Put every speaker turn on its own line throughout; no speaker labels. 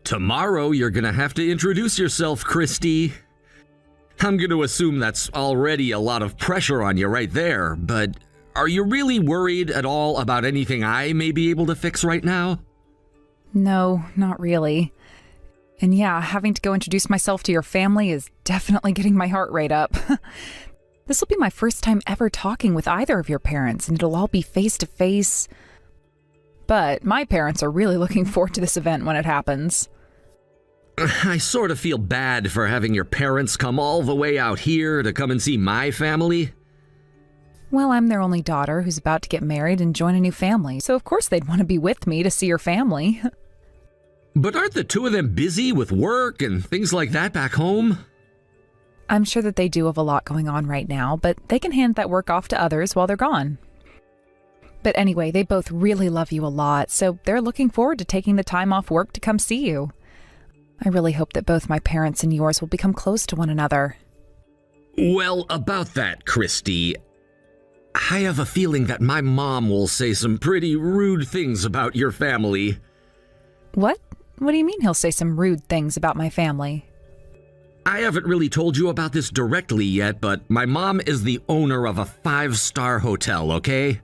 Tomorrow you're gonna have to introduce yourself, Christy. I'm gonna assume that's already a lot of pressure on you right there, but are you really worried at all about anything I may be able to fix right now?
No, not really. And yeah, having to go introduce myself to your family is definitely getting my heart rate up. This will be my first time ever talking with either of your parents, and it'll all be face to face. But my parents are really looking forward to this event when it happens.
I sort of feel bad for having your parents come all the way out here to come and see my family.
Well, I'm their only daughter who's about to get married and join a new family, so of course they'd want to be with me to see your family.
But aren't the two of them busy with work and things like that back home?
I'm sure that they do have a lot going on right now, but they can hand that work off to others while they're gone. But anyway, they both really love you a lot, so they're looking forward to taking the time off work to come see you. I really hope that both my parents and yours will become close to one another.
Well, about that, Christy, I have a feeling that my mom will say some pretty rude things about your family.
What? What do you mean he'll say some rude things about my family?
I haven't really told you about this directly yet, but my mom is the owner of a 5-star hotel, okay?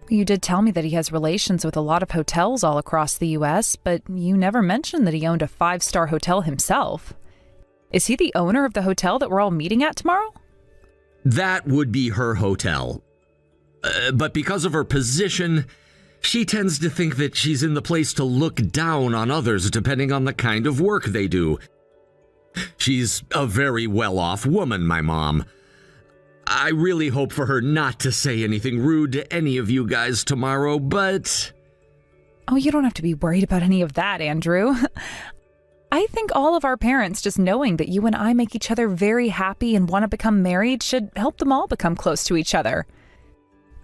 You did tell me that he has relations with a lot of hotels all across the U.S., but you never mentioned that he owned a 5-star hotel himself. Is he the owner of the hotel that we're all meeting at tomorrow?
That would be her hotel. But because of her position, she tends to think that she's in the place to look down on others depending on the kind of work they do. She's a very well-off woman, my mom. I really hope for her not to say anything rude to any of you guys tomorrow, but...
Oh, you don't have to be worried about any of that, Andrew. I think all of our parents just knowing that you and I make each other very happy and want to become married should help them all become close to each other.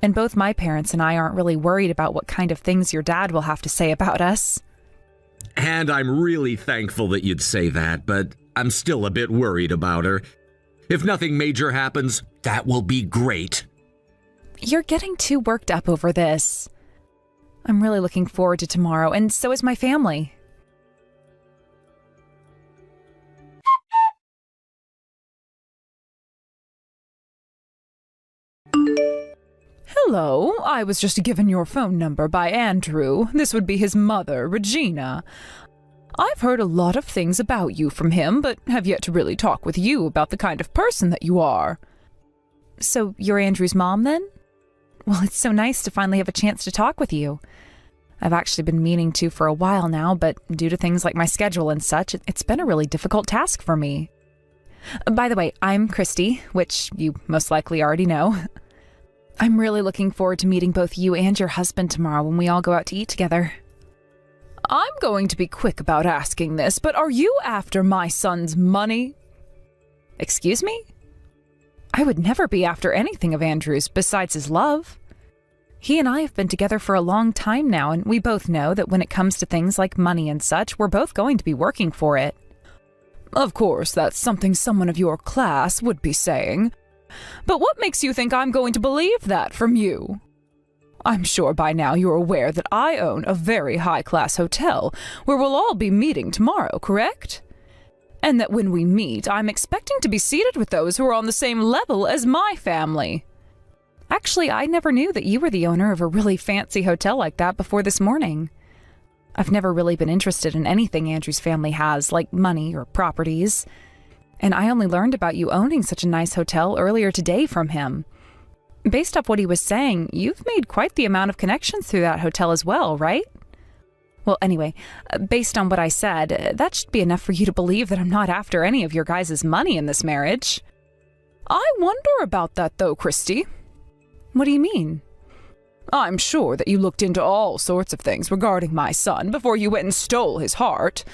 And both my parents and I aren't really worried about what kind of things your dad will have to say about us.
And I'm really thankful that you'd say that, but I'm still a bit worried about her. If nothing major happens, that will be great.
You're getting too worked up over this. I'm really looking forward to tomorrow, and so is my family. Hello, I was just given your phone number by Andrew. This would be his mother, Regina. I've heard a lot of things about you from him, but have yet to really talk with you about the kind of person that you are. So you're Andrew's mom, then? Well, it's so nice to finally have a chance to talk with you. I've actually been meaning to for a while now, but due to things like my schedule and such, it's been a really difficult task for me. By the way, I'm Christy, which you most likely already know. I'm really looking forward to meeting both you and your husband tomorrow when we all go out to eat together. I'm going to be quick about asking this, but are you after my son's money? Excuse me? I would never be after anything of Andrew's besides his love. He and I have been together for a long time now, and we both know that when it comes to things like money and such, we're both going to be working for it. Of course, that's something someone of your class would be saying. But what makes you think I'm going to believe that from you? I'm sure by now you're aware that I own a very high-class hotel where we'll all be meeting tomorrow, correct? And that when we meet, I'm expecting to be seated with those who are on the same level as my family. Actually, I never knew that you were the owner of a really fancy hotel like that before this morning. I've never really been interested in anything Andrew's family has, like money or properties. And I only learned about you owning such a nice hotel earlier today from him. Based off what he was saying, you've made quite the amount of connections through that hotel as well, right? Well, anyway, based on what I said, that should be enough for you to believe that I'm not after any of your guys' money in this marriage. I wonder about that though, Christy. What do you mean? I'm sure that you looked into all sorts of things regarding my son before you went and stole his heart.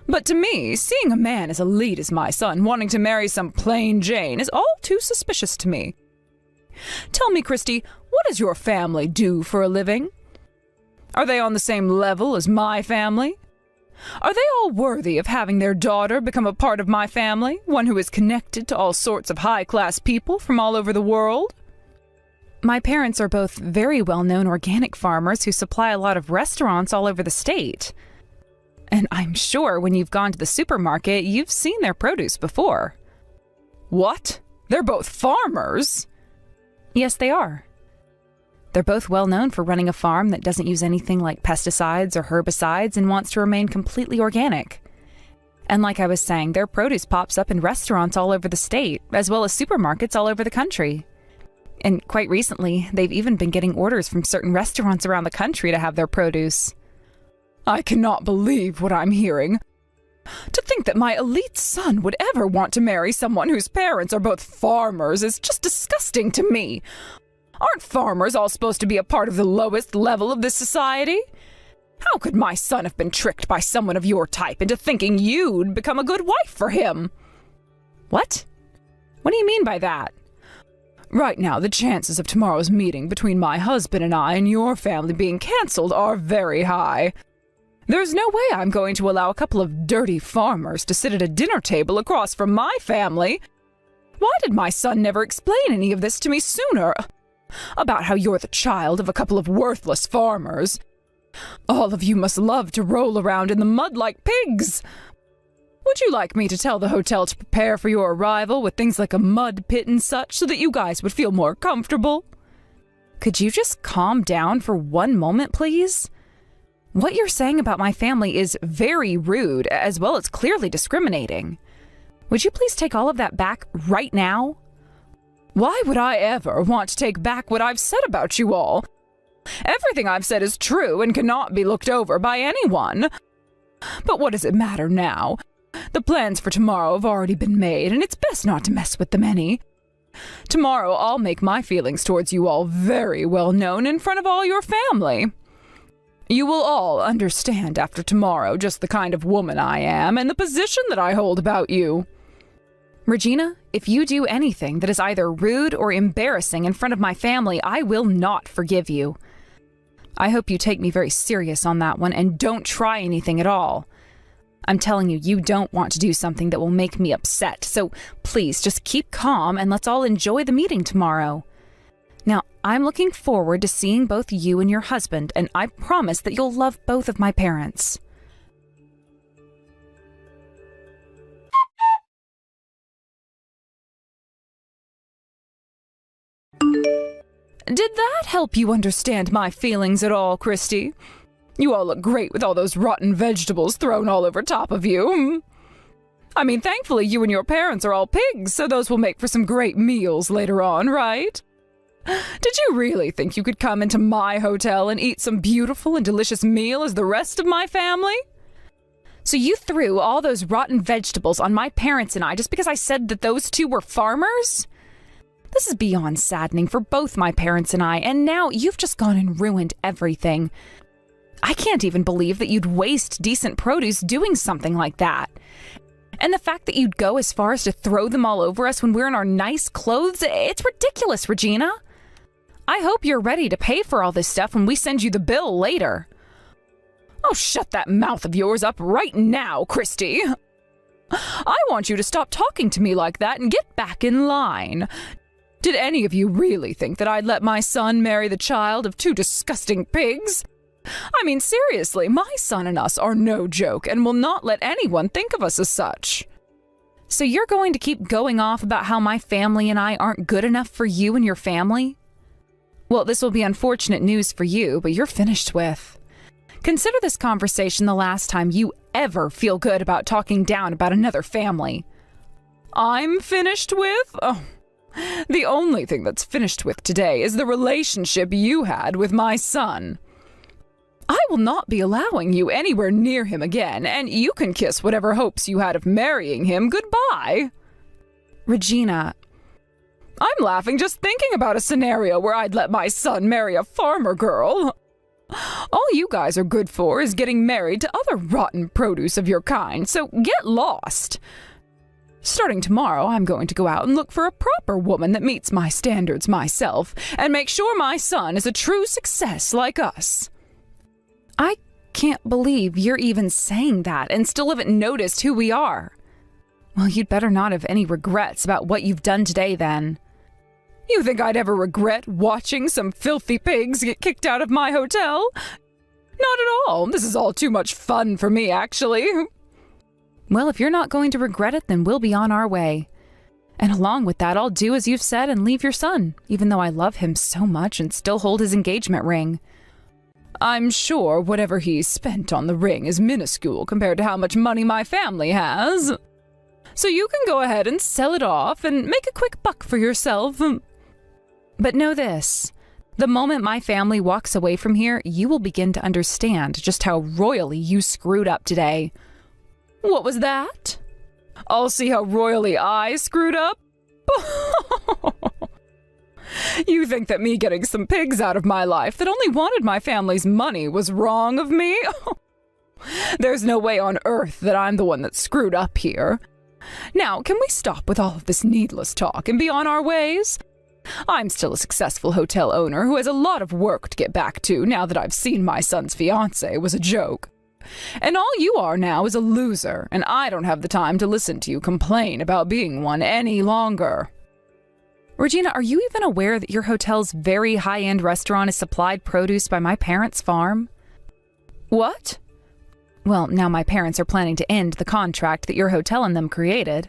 But to me, seeing a man as elite as my son wanting to marry some plain Jane is all too suspicious to me. Tell me, Christy, what does your family do for a living? Are they on the same level as my family? Are they all worthy of having their daughter become a part of my family, one who is connected to all sorts of high-class people from all over the world? My parents are both very well-known organic farmers who supply a lot of restaurants all over the state. And I'm sure when you've gone to the supermarket, you've seen their produce before. What? They're both farmers? Yes, they are. They're both well known for running a farm that doesn't use anything like pesticides or herbicides and wants to remain completely organic. And like I was saying, their produce pops up in restaurants all over the state, as well as supermarkets all over the country. And quite recently, they've even been getting orders from certain restaurants around the country to have their produce. I cannot believe what I'm hearing. To think that my elite son would ever want to marry someone whose parents are both farmers is just disgusting to me. Aren't farmers all supposed to be a part of the lowest level of this society? How could my son have been tricked by someone of your type into thinking you'd become a good wife for him? What? What do you mean by that? Right now, the chances of tomorrow's meeting between my husband and I and your family being cancelled are very high. There's no way I'm going to allow a couple of dirty farmers to sit at a dinner table across from my family. Why did my son never explain any of this to me sooner? About how you're the child of a couple of worthless farmers. All of you must love to roll around in the mud like pigs. Would you like me to tell the hotel to prepare for your arrival with things like a mud pit and such so that you guys would feel more comfortable? Could you just calm down for one moment, please? What you're saying about my family is very rude, as well as clearly discriminating. Would you please take all of that back right now? Why would I ever want to take back what I've said about you all? Everything I've said is true and cannot be looked over by anyone. But what does it matter now? The plans for tomorrow have already been made, and it's best not to mess with them any. Tomorrow I'll make my feelings towards you all very well known in front of all your family. You will all understand after tomorrow just the kind of woman I am and the position that I hold about you. Regina, if you do anything that is either rude or embarrassing in front of my family, I will not forgive you. I hope you take me very serious on that one and don't try anything at all. I'm telling you, you don't want to do something that will make me upset, so please just keep calm and let's all enjoy the meeting tomorrow. Now, I'm looking forward to seeing both you and your husband, and I promise that you'll love both of my parents. Did that help you understand my feelings at all, Christy? You all look great with all those rotten vegetables thrown all over top of you. I mean, thankfully you and your parents are all pigs, so those will make for some great meals later on, right? Did you really think you could come into my hotel and eat some beautiful and delicious meal as the rest of my family? So you threw all those rotten vegetables on my parents and I just because I said that those two were farmers? This is beyond saddening for both my parents and I, and now you've just gone and ruined everything. I can't even believe that you'd waste decent produce doing something like that. And the fact that you'd go as far as to throw them all over us when we're in our nice clothes, it's ridiculous, Regina. I hope you're ready to pay for all this stuff when we send you the bill later. Oh, shut that mouth of yours up right now, Christy. I want you to stop talking to me like that and get back in line. Did any of you really think that I'd let my son marry the child of two disgusting pigs? I mean, seriously, my son and us are no joke and will not let anyone think of us as such. So you're going to keep going off about how my family and I aren't good enough for you and your family? Well, this will be unfortunate news for you, but you're finished with. Consider this conversation the last time you ever feel good about talking down about another family. I'm finished with? Oh, the only thing that's finished with today is the relationship you had with my son. I will not be allowing you anywhere near him again, and you can kiss whatever hopes you had of marrying him goodbye. Regina, I'm laughing just thinking about a scenario where I'd let my son marry a farmer girl. All you guys are good for is getting married to other rotten produce of your kind, so get lost. Starting tomorrow, I'm going to go out and look for a proper woman that meets my standards myself, and make sure my son is a true success like us. I can't believe you're even saying that and still haven't noticed who we are. Well, you'd better not have any regrets about what you've done today, then. You think I'd ever regret watching some filthy pigs get kicked out of my hotel? Not at all. This is all too much fun for me, actually. Well, if you're not going to regret it, then we'll be on our way. And along with that, I'll do as you've said and leave your son, even though I love him so much and still hold his engagement ring. I'm sure whatever he spent on the ring is minuscule compared to how much money my family has. So you can go ahead and sell it off and make a quick buck for yourself. But know this. The moment my family walks away from here, you will begin to understand just how royally you screwed up today. What was that? I'll see how royally I screwed up? You think that me getting some pigs out of my life that only wanted my family's money was wrong of me? There's no way on earth that I'm the one that screwed up here. Now, can we stop with all of this needless talk and be on our ways? I'm still a successful hotel owner who has a lot of work to get back to now that I've seen my son's fiancé was a joke. And all you are now is a loser, and I don't have the time to listen to you complain about being one any longer. Regina, are you even aware that your hotel's very high-end restaurant is supplied produce by my parents' farm? What? Well, now my parents are planning to end the contract that your hotel and them created.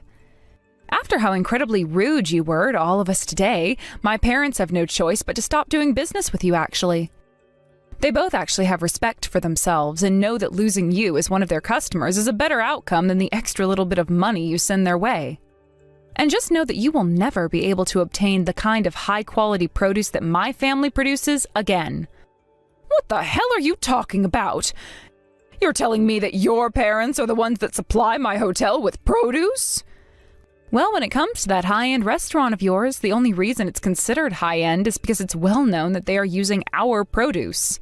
After how incredibly rude you were to all of us today, my parents have no choice but to stop doing business with you, actually. They both actually have respect for themselves and know that losing you as one of their customers is a better outcome than the extra little bit of money you send their way. And just know that you will never be able to obtain the kind of high-quality produce that my family produces again. What the hell are you talking about? You're telling me that your parents are the ones that supply my hotel with produce? Well, when it comes to that high-end restaurant of yours, the only reason it's considered high-end is because it's well known that they are using our produce.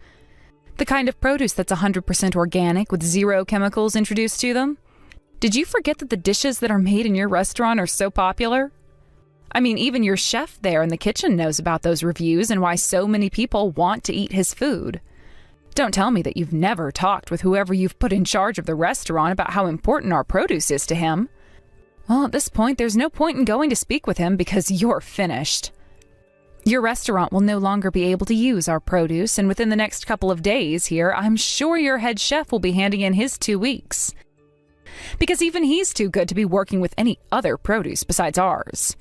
The kind of produce that's 100% organic with zero chemicals introduced to them. Did you forget that the dishes that are made in your restaurant are so popular? I mean, even your chef there in the kitchen knows about those reviews and why so many people want to eat his food. Don't tell me that you've never talked with whoever you've put in charge of the restaurant about how important our produce is to him. Well, at this point, there's no point in going to speak with him because you're finished. Your restaurant will no longer be able to use our produce, and within the next couple of days here, I'm sure your head chef will be handing in his 2 weeks. Because even he's too good to be working with any other produce besides ours.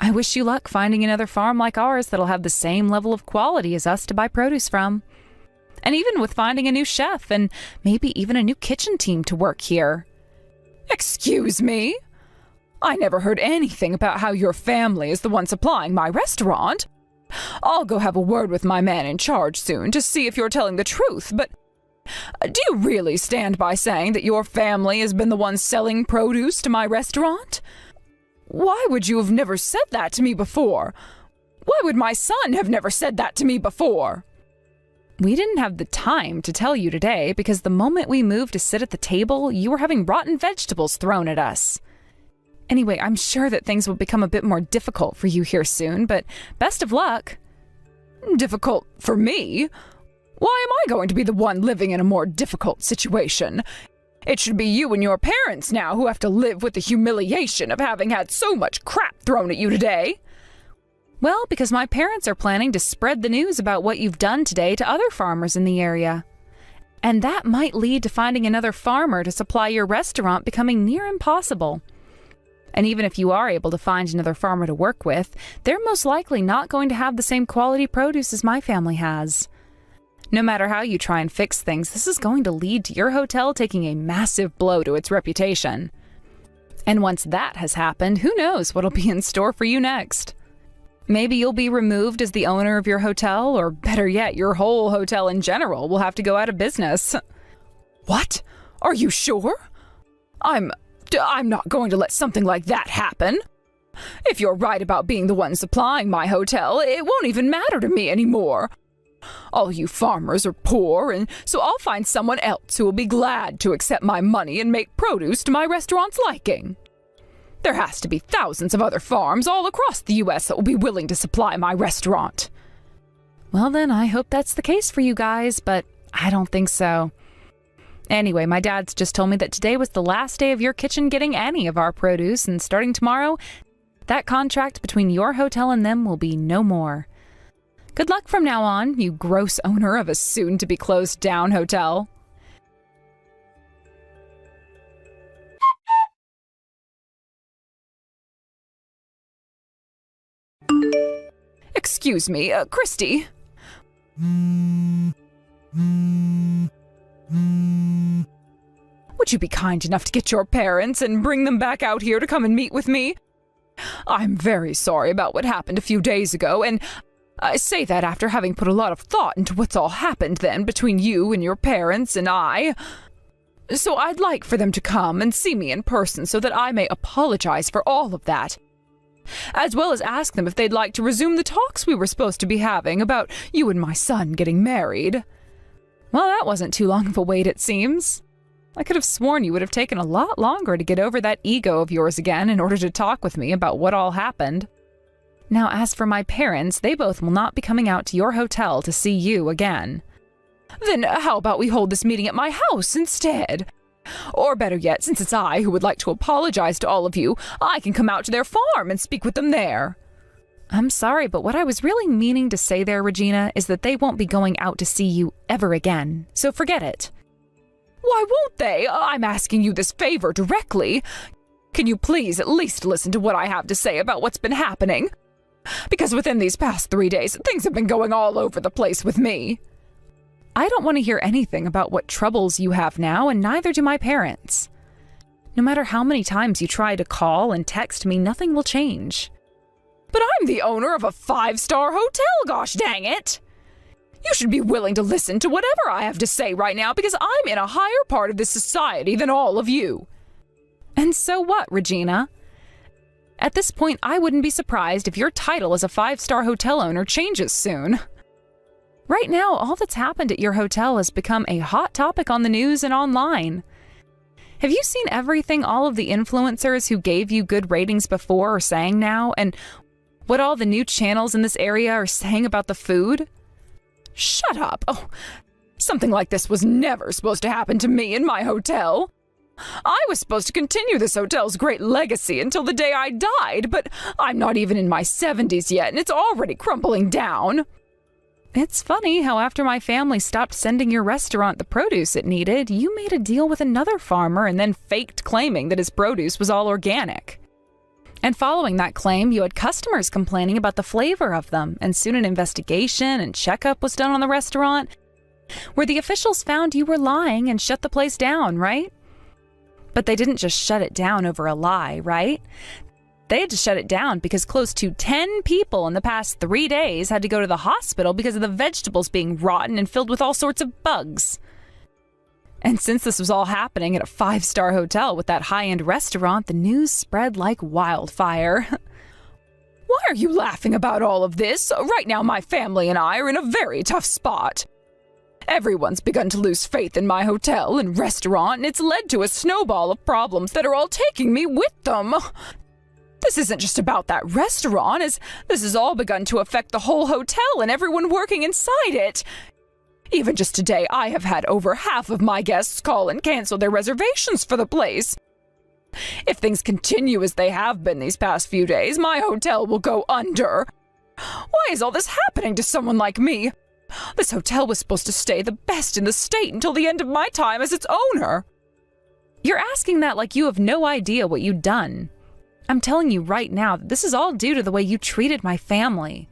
I wish you luck finding another farm like ours that'll have the same level of quality as us to buy produce from. And even with finding a new chef and maybe even a new kitchen team to work here. Excuse me? I never heard anything about how your family is the one supplying my restaurant. I'll go have a word with my man in charge soon to see if you're telling the truth, but do you really stand by saying that your family has been the one selling produce to my restaurant? Why would you have never said that to me before? Why would my son have never said that to me before? We didn't have the time to tell you today because the moment we moved to sit at the table, you were having rotten vegetables thrown at us. Anyway, I'm sure that things will become a bit more difficult for you here soon, but best of luck. Difficult for me? Why am I going to be the one living in a more difficult situation? It should be you and your parents now who have to live with the humiliation of having had so much crap thrown at you today. Well, because my parents are planning to spread the news about what you've done today to other farmers in the area. And that might lead to finding another farmer to supply your restaurant becoming near impossible. And even if you are able to find another farmer to work with, they're most likely not going to have the same quality produce as my family has. No matter how you try and fix things, this is going to lead to your hotel taking a massive blow to its reputation. And once that has happened, who knows what'll be in store for you next? Maybe you'll be removed as the owner of your hotel, or better yet, your whole hotel in general will have to go out of business. What? Are you sure? I'm not going to let something like that happen. If you're right about being the one supplying my hotel, it won't even matter to me anymore. All you farmers are poor, and so I'll find someone else who will be glad to accept my money and make produce to my restaurant's liking. There has to be thousands of other farms all across the U.S. that will be willing to supply my restaurant. Well then, I hope that's the case for you guys, but I don't think so. Anyway, my dad's just told me that today was the last day of your kitchen getting any of our produce, and starting tomorrow, that contract between your hotel and them will be no more. Good luck from now on, you gross owner of a soon-to-be-closed-down hotel. Excuse me, Christy. Would you be kind enough to get your parents and bring them back out here to come and meet with me? I'm very sorry about what happened a few days ago, and I say that after having put a lot of thought into what's all happened then between you and your parents and I. So I'd like for them to come and see me in person so that I may apologize for all of that, as well as ask them if they'd like to resume the talks we were supposed to be having about you and my son getting married. Well, that wasn't too long of a wait, it seems. I could have sworn you would have taken a lot longer to get over that ego of yours again in order to talk with me about what all happened. Now, as for my parents, they both will not be coming out to your hotel to see you again. Then how about we hold this meeting at my house instead? Or better yet, since it's I who would like to apologize to all of you, I can come out to their farm and speak with them there. I'm sorry, but what I was really meaning to say there, Regina, is that they won't be going out to see you ever again, so forget it. Why won't they? I'm asking you this favor directly. Can you please at least listen to what I have to say about what's been happening? Because within these past 3 days, things have been going all over the place with me. I don't want to hear anything about what troubles you have now, and neither do my parents. No matter how many times you try to call and text me, nothing will change. But I'm the owner of a 5-star hotel, gosh dang it! You should be willing to listen to whatever I have to say right now because I'm in a higher part of this society than all of you. And so what, Regina? At this point, I wouldn't be surprised if your title as a 5-star hotel owner changes soon. Right now, all that's happened at your hotel has become a hot topic on the news and online. Have you seen everything all of the influencers who gave you good ratings before are saying now, and what all the new channels in this area are saying about the food? Shut up! Oh, something like this was never supposed to happen to me in my hotel. I was supposed to continue this hotel's great legacy until the day I died, but I'm not even in my 70s yet, and it's already crumbling down. It's funny how after my family stopped sending your restaurant the produce it needed, you made a deal with another farmer and then faked claiming that his produce was all organic. And following that claim, you had customers complaining about the flavor of them, and soon an investigation and checkup was done on the restaurant, where the officials found you were lying and shut the place down, right? But they didn't just shut it down over a lie, right? They had to shut it down because close to 10 people in the past 3 days had to go to the hospital because of the vegetables being rotten and filled with all sorts of bugs. And since this was all happening at a 5-star hotel with that high-end restaurant, the news spread like wildfire. Why are you laughing about all of this? Right now, my family and I are in a very tough spot. Everyone's begun to lose faith in my hotel and restaurant, and it's led to a snowball of problems that are all taking me with them. This isn't just about that restaurant, as this has all begun to affect the whole hotel and everyone working inside it. Even just today, I have had over half of my guests call and cancel their reservations for the place. If things continue as they have been these past few days, my hotel will go under. Why is all this happening to someone like me? This hotel was supposed to stay the best in the state until the end of my time as its owner. You're asking that like you have no idea what you've done. I'm telling you right now that this is all due to the way you treated my family.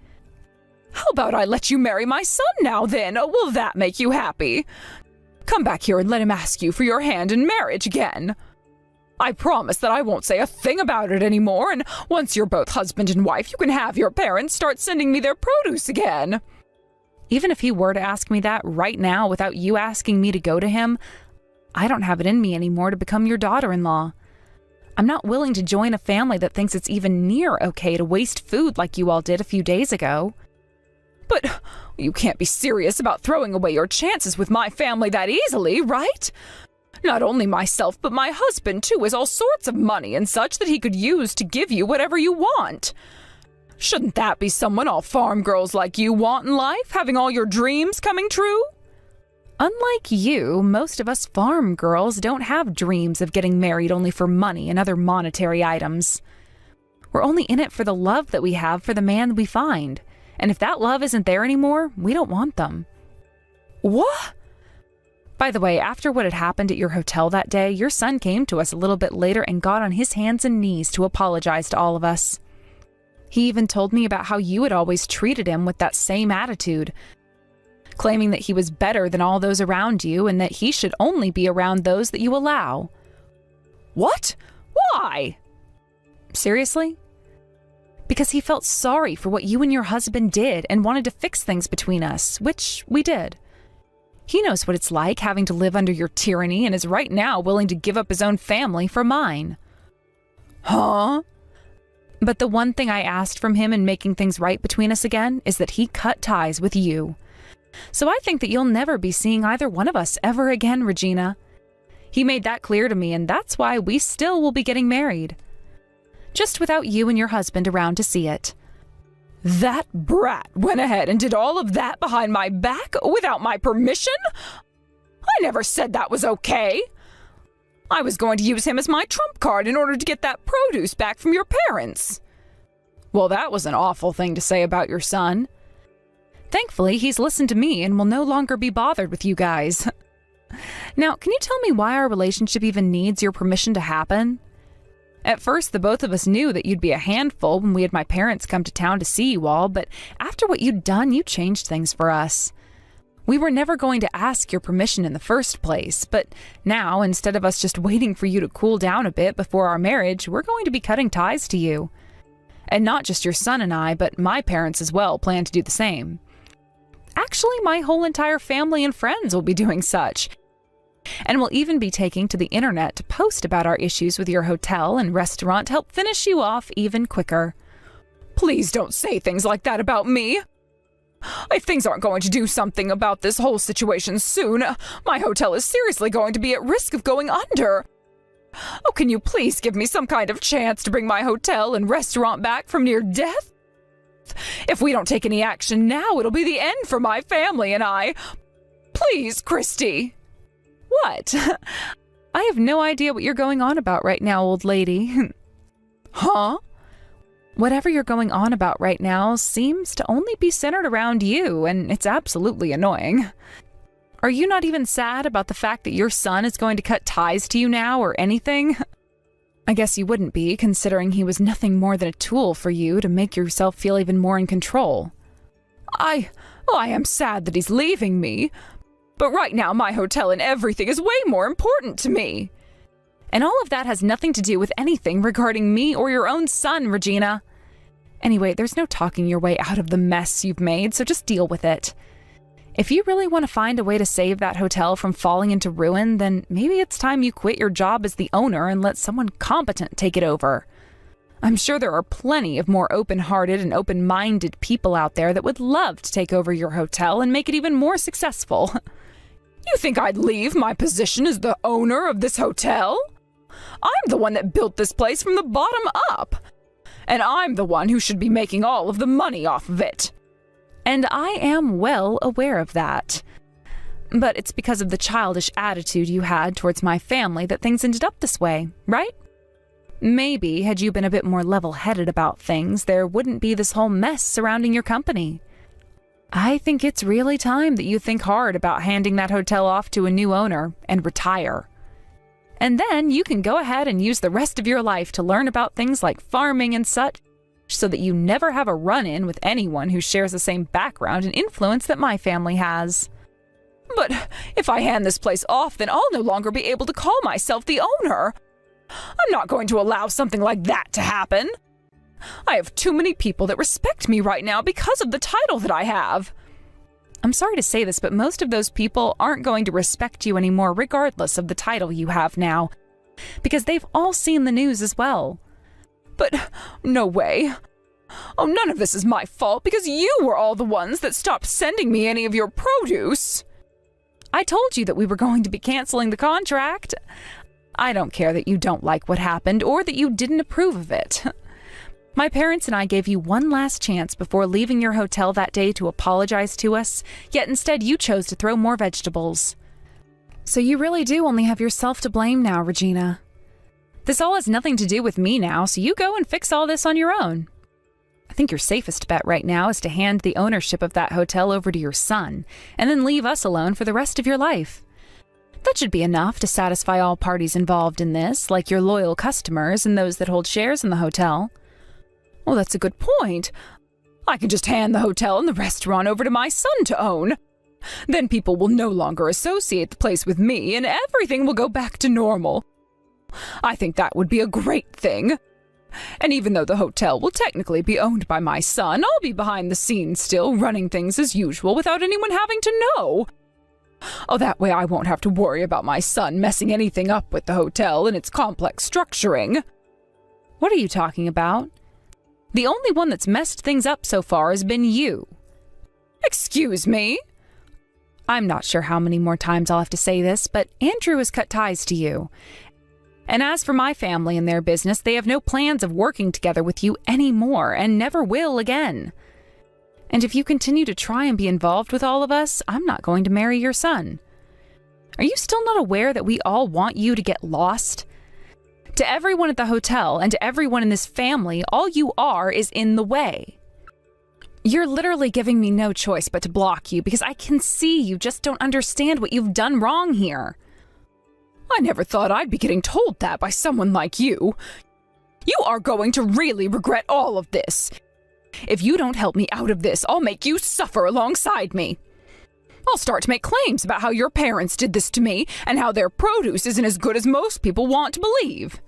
How about I let you marry my son now then? Will that make you happy? Come back here and let him ask you for your hand in marriage again. I promise that I won't say a thing about it anymore, and once you're both husband and wife, you can have your parents start sending me their produce again. Even if he were to ask me that right now without you asking me to go to him, I don't have it in me anymore to become your daughter-in-law. I'm not willing to join a family that thinks it's even near okay to waste food like you all did a few days ago. But you can't be serious about throwing away your chances with my family that easily, right? Not only myself, but my husband, too, has all sorts of money and such that he could use to give you whatever you want. Shouldn't that be someone all farm girls like you want in life, having all your dreams coming true? Unlike you, most of us farm girls don't have dreams of getting married only for money and other monetary items. We're only in it for the love that we have for the man we find. And if that love isn't there anymore, we don't want them. What? By the way, after what had happened at your hotel that day, your son came to us a little bit later and got on his hands and knees to apologize to all of us. He even told me about how you had always treated him with that same attitude, claiming that he was better than all those around you and that he should only be around those that you allow. What? Why? Seriously? Because he felt sorry for what you and your husband did and wanted to fix things between us, which we did. He knows what it's like having to live under your tyranny and is right now willing to give up his own family for mine. Huh? But the one thing I asked from him in making things right between us again is that he cut ties with you. So I think that you'll never be seeing either one of us ever again, Regina. He made that clear to me, and that's why we still will be getting married. Just without you and your husband around to see it. That brat went ahead and did all of that behind my back without my permission? I never said that was okay. I was going to use him as my trump card in order to get that produce back from your parents. Well, that was an awful thing to say about your son. Thankfully, he's listened to me and will no longer be bothered with you guys. Now, can you tell me why our relationship even needs your permission to happen? At first, the both of us knew that you'd be a handful when we had my parents come to town to see you all, but after what you'd done, you changed things for us. We were never going to ask your permission in the first place, but now, instead of us just waiting for you to cool down a bit before our marriage, we're going to be cutting ties to you. And not just your son and I, but my parents as well plan to do the same. Actually, my whole entire family and friends will be doing such. And we'll even be taking to the internet to post about our issues with your hotel and restaurant to help finish you off even quicker. Please don't say things like that about me. If things aren't going to do something about this whole situation soon, my hotel is seriously going to be at risk of going under. Oh, can you please give me some kind of chance to bring my hotel and restaurant back from near death? If we don't take any action now, it'll be the end for my family and I. Please, Christy. What? I have no idea what you're going on about right now, old lady. Huh? Whatever you're going on about right now seems to only be centered around you, and it's absolutely annoying. Are you not even sad about the fact that your son is going to cut ties to you now or anything? I guess you wouldn't be, considering he was nothing more than a tool for you to make yourself feel even more in control. I am sad that he's leaving me. But right now, my hotel and everything is way more important to me. And all of that has nothing to do with anything regarding me or your own son, Regina. Anyway, there's no talking your way out of the mess you've made, so just deal with it. If you really want to find a way to save that hotel from falling into ruin, then maybe it's time you quit your job as the owner and let someone competent take it over. I'm sure there are plenty of more open-hearted and open-minded people out there that would love to take over your hotel and make it even more successful. You think I'd leave my position as the owner of this hotel? I'm the one that built this place from the bottom up. And I'm the one who should be making all of the money off of it. And I am well aware of that. But it's because of the childish attitude you had towards my family that things ended up this way, right? Maybe had you been a bit more level-headed about things, there wouldn't be this whole mess surrounding your company. I think it's really time that you think hard about handing that hotel off to a new owner and retire. And then you can go ahead and use the rest of your life to learn about things like farming and such, so that you never have a run-in with anyone who shares the same background and influence that my family has. But if I hand this place off, then I'll no longer be able to call myself the owner. I'm not going to allow something like that to happen. I have too many people that respect me right now because of the title that I have. I'm sorry to say this, but most of those people aren't going to respect you anymore regardless of the title you have now, because they've all seen the news as well. But no way. Oh, none of this is my fault because you were all the ones that stopped sending me any of your produce. I told you that we were going to be canceling the contract. I don't care that you don't like what happened or that you didn't approve of it. My parents and I gave you one last chance before leaving your hotel that day to apologize to us, yet instead you chose to throw more vegetables. So you really do only have yourself to blame now, Regina. This all has nothing to do with me now, so you go and fix all this on your own. I think your safest bet right now is to hand the ownership of that hotel over to your son, and then leave us alone for the rest of your life. That should be enough to satisfy all parties involved in this, like your loyal customers and those that hold shares in the hotel. Well, that's a good point. I can just hand the hotel and the restaurant over to my son to own. Then people will no longer associate the place with me, and everything will go back to normal. I think that would be a great thing. And even though the hotel will technically be owned by my son, I'll be behind the scenes still, running things as usual without anyone having to know. Oh, that way I won't have to worry about my son messing anything up with the hotel and its complex structuring.
What are you talking about? The only one that's messed things up so far has been you.
Excuse me?
I'm not sure how many more times I'll have to say this, but Andrew has cut ties to you. And as for my family and their business, they have no plans of working together with you anymore and never will again. And if you continue to try and be involved with all of us, I'm not going to marry your son. Are you still not aware that we all want you to get lost? To everyone at the hotel and to everyone in this family, all you are is in the way. You're literally giving me no choice but to block you because I can see you just don't understand what you've done wrong here.
I never thought I'd be getting told that by someone like you. You are going to really regret all of this. If you don't help me out of this, I'll make you suffer alongside me. I'll start to make claims about how your parents did this to me and how their produce isn't as good as most people want to believe.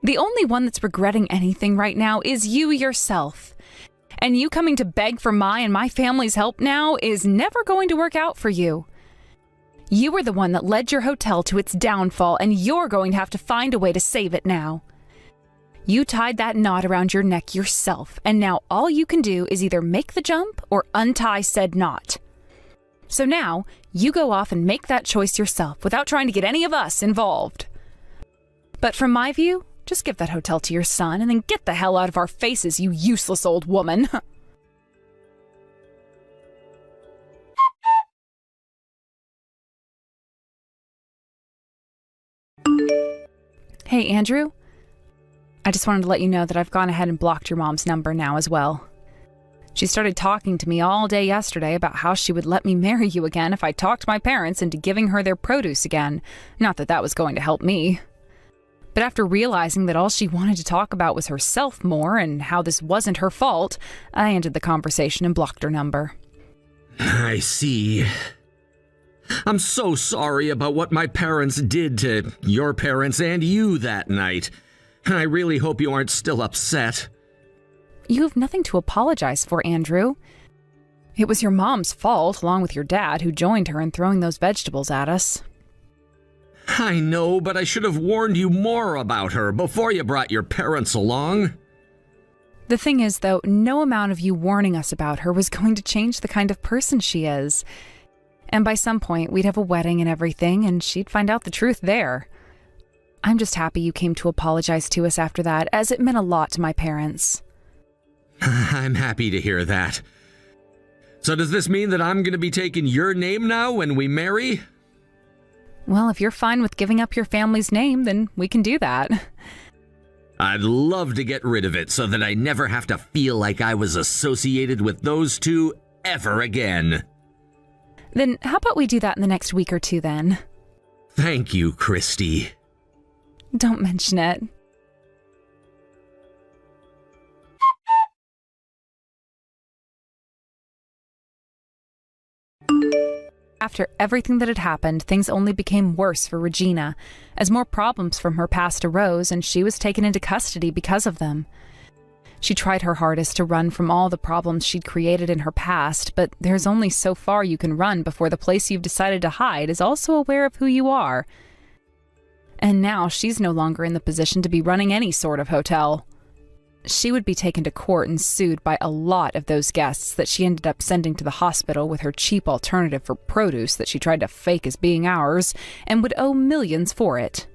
The only one that's regretting anything right now is you yourself. And you coming to beg for my and my family's help now is never going to work out for you. You were the one that led your hotel to its downfall, and you're going to have to find a way to save it now. You tied that knot around your neck yourself, and now all you can do is either make the jump or untie said knot. So now, you go off and make that choice yourself without trying to get any of us involved. But from my view, just give that hotel to your son and then get the hell out of our faces, you useless old woman. Hey, Andrew. I just wanted to let you know that I've gone ahead and blocked your mom's number now as well. She started talking to me all day yesterday about how she would let me marry you again if I talked my parents into giving her their produce again. Not that that was going to help me. But after realizing that all she wanted to talk about was herself more and how this wasn't her fault, I ended the conversation and blocked her number.
I see. I'm so sorry about what my parents did to your parents and you that night. I really hope you aren't still upset.
You have nothing to apologize for, Andrew. It was your mom's fault, along with your dad, who joined her in throwing those vegetables at us.
I know, but I should have warned you more about her before you brought your parents along.
The thing is, though, no amount of you warning us about her was going to change the kind of person she is. And by some point, we'd have a wedding and everything, and she'd find out the truth there. I'm just happy you came to apologize to us after that, as it meant a lot to my parents.
I'm happy to hear that. So does this mean that I'm going to be taking your name now when we marry?
Well, if you're fine with giving up your family's name, then we can do that.
I'd love to get rid of it so that I never have to feel like I was associated with those two ever again.
Then how about we do that in the next week or two then?
Thank you, Christy.
Don't mention it. After everything that had happened, things only became worse for Regina, as more problems from her past arose and she was taken into custody because of them. She tried her hardest to run from all the problems she'd created in her past, but there's only so far you can run before the place you've decided to hide is also aware of who you are. And now she's no longer in the position to be running any sort of hotel. She would be taken to court and sued by a lot of those guests that she ended up sending to the hospital with her cheap alternative for produce that she tried to fake as being ours, and would owe millions for it.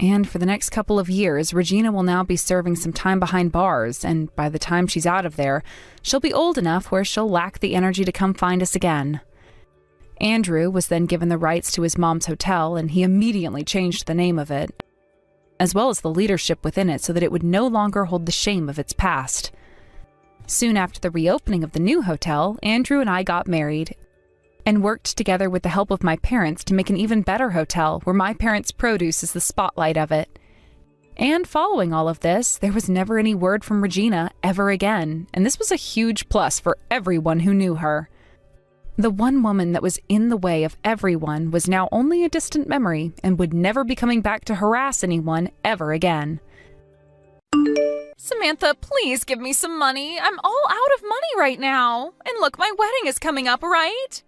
And for the next couple of years, Regina will now be serving some time behind bars, and by the time she's out of there, she'll be old enough where she'll lack the energy to come find us again. Andrew was then given the rights to his mom's hotel, and he immediately changed the name of it, as well as the leadership within it so that it would no longer hold the shame of its past. Soon after the reopening of the new hotel, Andrew and I got married and worked together with the help of my parents to make an even better hotel where my parents' produce is the spotlight of it. And following all of this, there was never any word from Regina ever again, and this was a huge plus for everyone who knew her. The one woman that was in the way of everyone was now only a distant memory and would never be coming back to harass anyone ever again.
Samantha, please give me some money. I'm all out of money right now. And look, my wedding is coming up, right?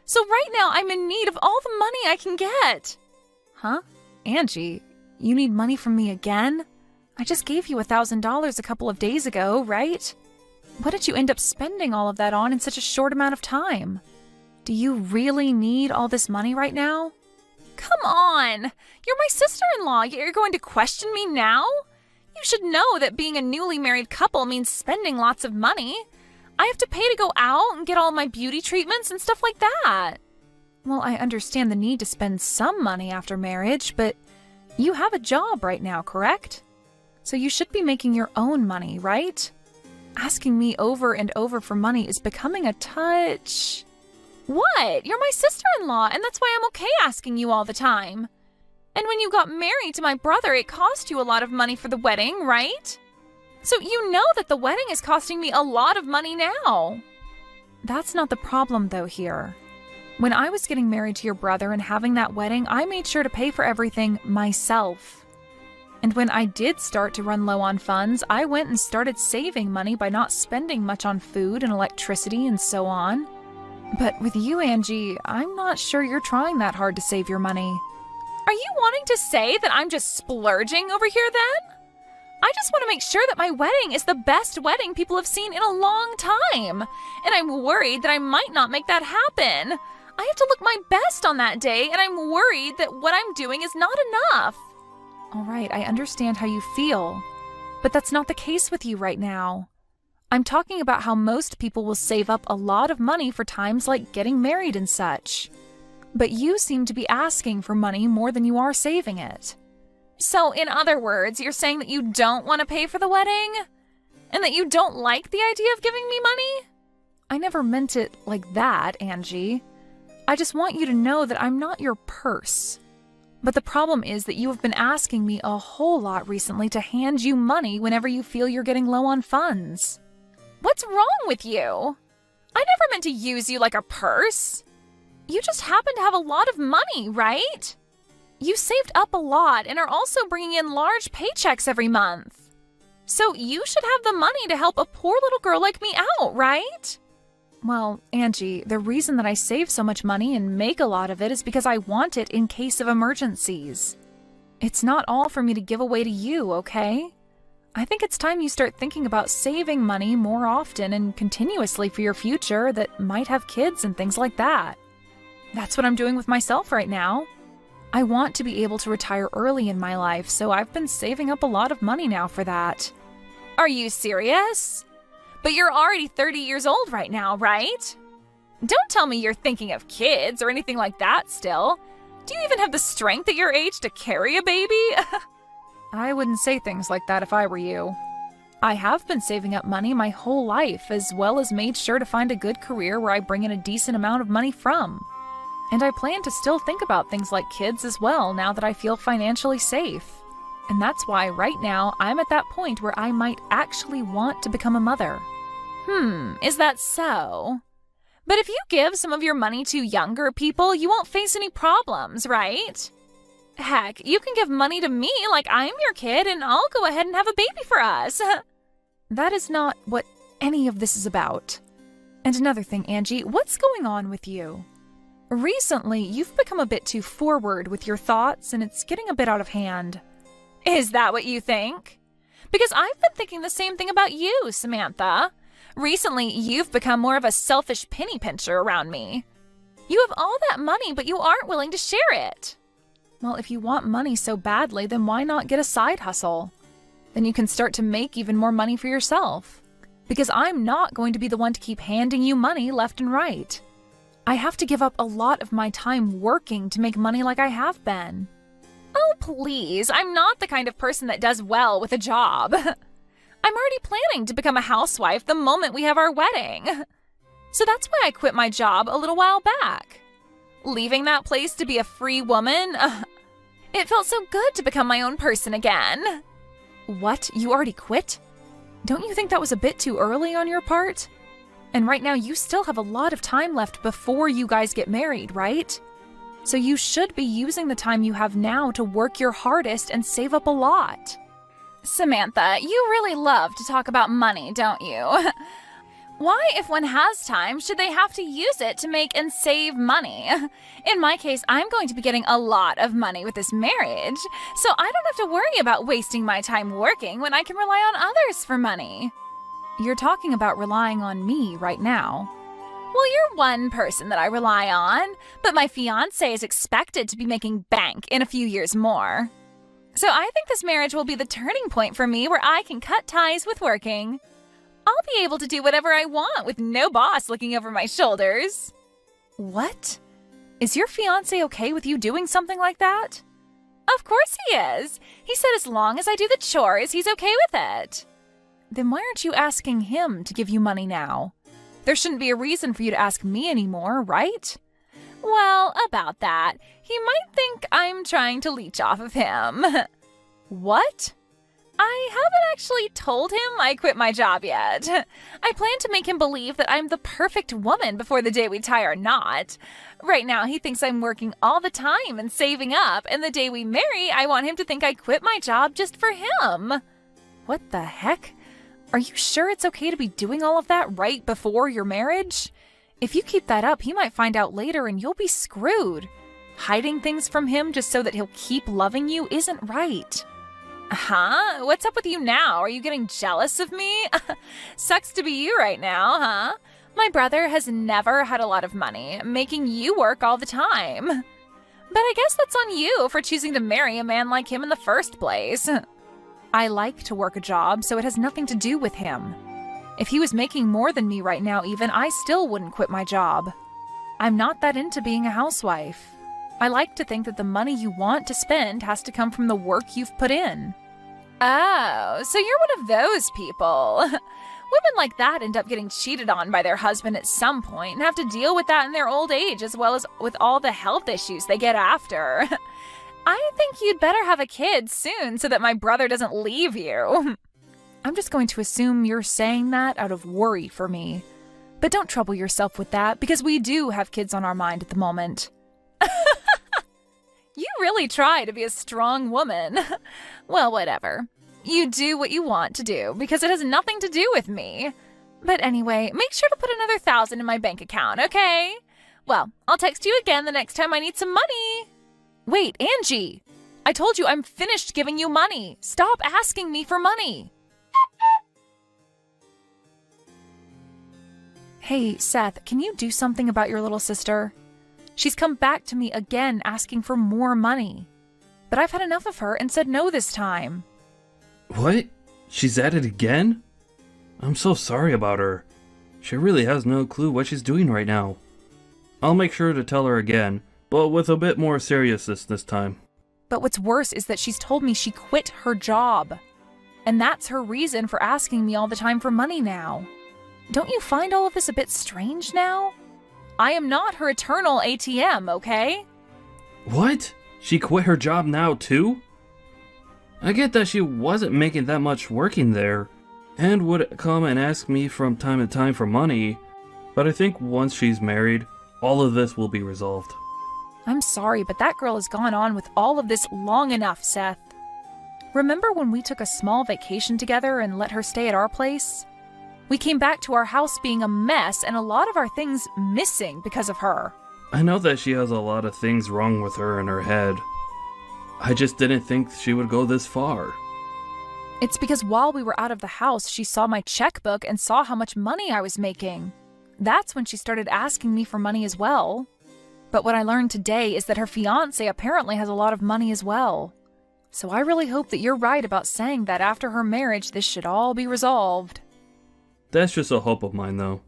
So right now I'm in need of all the money I can get. Huh? Angie, you need money from me again? I just gave you $1,000 a couple of days ago, right? What did you end up spending all of that on in such a short amount of time? Do you really need all this money right now? Come on! You're my sister-in-law, yet you're going to question me now? You should know that being a newly married couple means spending lots of money. I have to pay to go out and get all my beauty treatments and stuff like that. Well, I understand the need to spend some money after marriage, but you have a job right now, correct? So you should be making your own money, right? Asking me over and over for money is becoming a touch... What? You're my sister-in-law, and that's why I'm okay asking you all the time. And when you got married to my brother, it cost you a lot of money for the wedding, right? So you know that the wedding is costing me a lot of money now. That's not the problem, though, here. When I was getting married to your brother and having that wedding, I made sure to pay for everything myself. And when I did start to run low on funds, I went and started saving money by not spending much on food and electricity and so on. But with you, Angie, I'm not sure you're trying that hard to save your money. Are you wanting to say that I'm just splurging over here then? I just want to make sure that my wedding is the best wedding people have seen in a long time. And I'm worried that I might not make that happen. I have to look my best on that day, and I'm worried that what I'm doing is not enough. All right, I understand how you feel, but that's not the case with you right now. I'm talking about how most people will save up a lot of money for times like getting married and such. But you seem to be asking for money more than you are saving it. So, in other words, you're saying that you don't want to pay for the wedding? And that you don't like the idea of giving me money? I never meant it like that, Angie. I just want you to know that I'm not your purse. But the problem is that you have been asking me a whole lot recently to hand you money whenever you feel you're getting low on funds. What's wrong with you? I never meant to use you like a purse. You just happen to have a lot of money, right? You saved up a lot and are also bringing in large paychecks every month. So you should have the money to help a poor little girl like me out, right? Well, Angie, the reason that I save so much money and make a lot of it is because I want it in case of emergencies. It's not all for me to give away to you, okay? I think it's time you start thinking about saving money more often and continuously for your future that might have kids and things like that. That's what I'm doing with myself right now. I want to be able to retire early in my life, so I've been saving up a lot of money now for that. Are you serious? But you're already 30 years old right now, right? Don't tell me you're thinking of kids or anything like that still. Do you even have the strength at your age to carry a baby? I wouldn't say things like that if I were you. I have been saving up money my whole life, as well as made sure to find a good career where I bring in a decent amount of money from. And I plan to still think about things like kids as well now that I feel financially safe. And that's why right now I'm at that point where I might actually want to become a mother. Is that so? But if you give some of your money to younger people, you won't face any problems, right? Heck, you can give money to me like I'm your kid and I'll go ahead and have a baby for us. That is not what any of this is about. And another thing, Angie, what's going on with you? Recently, you've become a bit too forward with your thoughts and it's getting a bit out of hand. Is that what you think? Because I've been thinking the same thing about you, Samantha. Recently, you've become more of a selfish penny pincher around me. You have all that money, but you aren't willing to share it. Well, if you want money so badly, then why not get a side hustle? Then you can start to make even more money for yourself. Because I'm not going to be the one to keep handing you money left and right. I have to give up a lot of my time working to make money like I have been. Oh, please, I'm not the kind of person that does well with a job.
I'm already planning to become a housewife the moment we have our wedding. So that's why I quit my job a little while back. Leaving that place to be a free woman, it felt so good to become my own person again. What? You already quit? Don't you think that was a bit too early on your part? And right now you still have a lot of time left before you guys get married, right? So you should be using the time you have now to work your hardest and save up a lot. Samantha, you really love to talk about money, don't you? Why, if one has time, should they have to use it to make and save money? In my case, I'm going to be getting a lot of money with this marriage, so I don't have to worry about wasting my time working when I can rely on others for money. You're talking about relying on me right now. Well, you're one person that I rely on, but my fiancé is expected to be making bank in a few years more. So I think this marriage will be the turning point for me where I can cut ties with working. I'll be able to do whatever I want with no boss looking over my shoulders. What? Is your fiancé okay with you doing something like that? Of course he is. He said as long as I do the chores, he's okay with it. Then why aren't you asking him to give you money now? There shouldn't be a reason for you to ask me anymore, right? Well, about that, he might think I'm trying to leech off of him. What? I haven't actually told him I quit my job yet. I plan to make him believe that I'm the perfect woman before the day we tie our knot. Right now, he thinks I'm working all the time and saving up, and the day we marry, I want him to think I quit my job just for him. What the heck? Are you sure it's okay to be doing all of that right before your marriage? If you keep that up, he might find out later and you'll be screwed. Hiding things from him just so that he'll keep loving you isn't right. Huh? What's up with you now? Are you getting jealous of me? Sucks to be you right now, huh? My brother has never had a lot of money, making you work all the time. But I guess that's on you for choosing to marry a man like him in the first place. I like to work a job, so it has nothing to do with him. If he was making more than me right now even, I still wouldn't quit my job. I'm not that into being a housewife. I like to think that the money you want to spend has to come from the work you've put in. Oh, so you're one of those people. Women like that end up getting cheated on by their husband at some point and have to deal with that in their old age as well as with all the health issues they get after. I think you'd better have a kid soon so that my brother doesn't leave you. I'm just going to assume you're saying that out of worry for me. But don't trouble yourself with that because we do have kids on our mind at the moment. You really try to be a strong woman. Well, whatever. You do what you want to do because it has nothing to do with me. But anyway, make sure to put another 1,000 in my bank account, okay? Well, I'll text you again the next time I need some money. Wait, Angie! I told you I'm finished giving you money. Stop asking me for money. Hey, Seth, can you do something about your little sister? She's come back to me again asking for more money. But I've had enough of her and said no this time.
What? She's at it again? I'm so sorry about her. She really has no clue what she's doing right now. I'll make sure to tell her again, but with a bit more seriousness this time.
But what's worse is that she's told me she quit her job. And that's her reason for asking me all the time for money now. Don't you find all of this a bit strange now? I am not her eternal ATM, okay?
What? She quit her job now too? I get that she wasn't making that much working there, and would come and ask me from time to time for money, but I think once she's married, all of this will be resolved.
I'm sorry, but that girl has gone on with all of this long enough, Seth. Remember when we took a small vacation together and let her stay at our place? We came back to our house being a mess and a lot of our things missing because of her.
I know that she has a lot of things wrong with her in her head. I just didn't think she would go this far.
It's because while we were out of the house, she saw my checkbook and saw how much money I was making. That's when she started asking me for money as well. But what I learned today is that her fiancé apparently has a lot of money as well. So I really hope that you're right about saying that after her marriage, this should all be resolved.
That's just a hope of mine, though.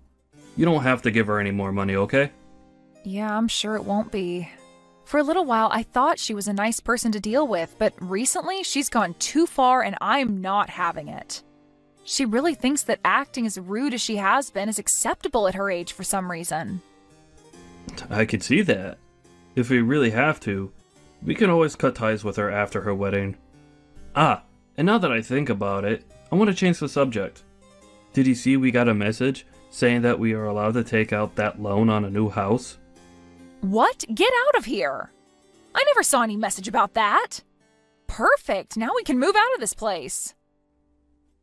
You don't have to give her any more money, okay?
Yeah, I'm sure it won't be. For a little while, I thought she was a nice person to deal with, but recently she's gone too far and I'm not having it. She really thinks that acting as rude as she has been is acceptable at her age for some reason.
I could see that. If we really have to, we can always cut ties with her after her wedding. Ah, and now that I think about it, I want to change the subject. Did you see we got a message saying that we are allowed to take out that loan on a new house?
What? Get out of here! I never saw any message about that. Perfect, now we can move out of this place.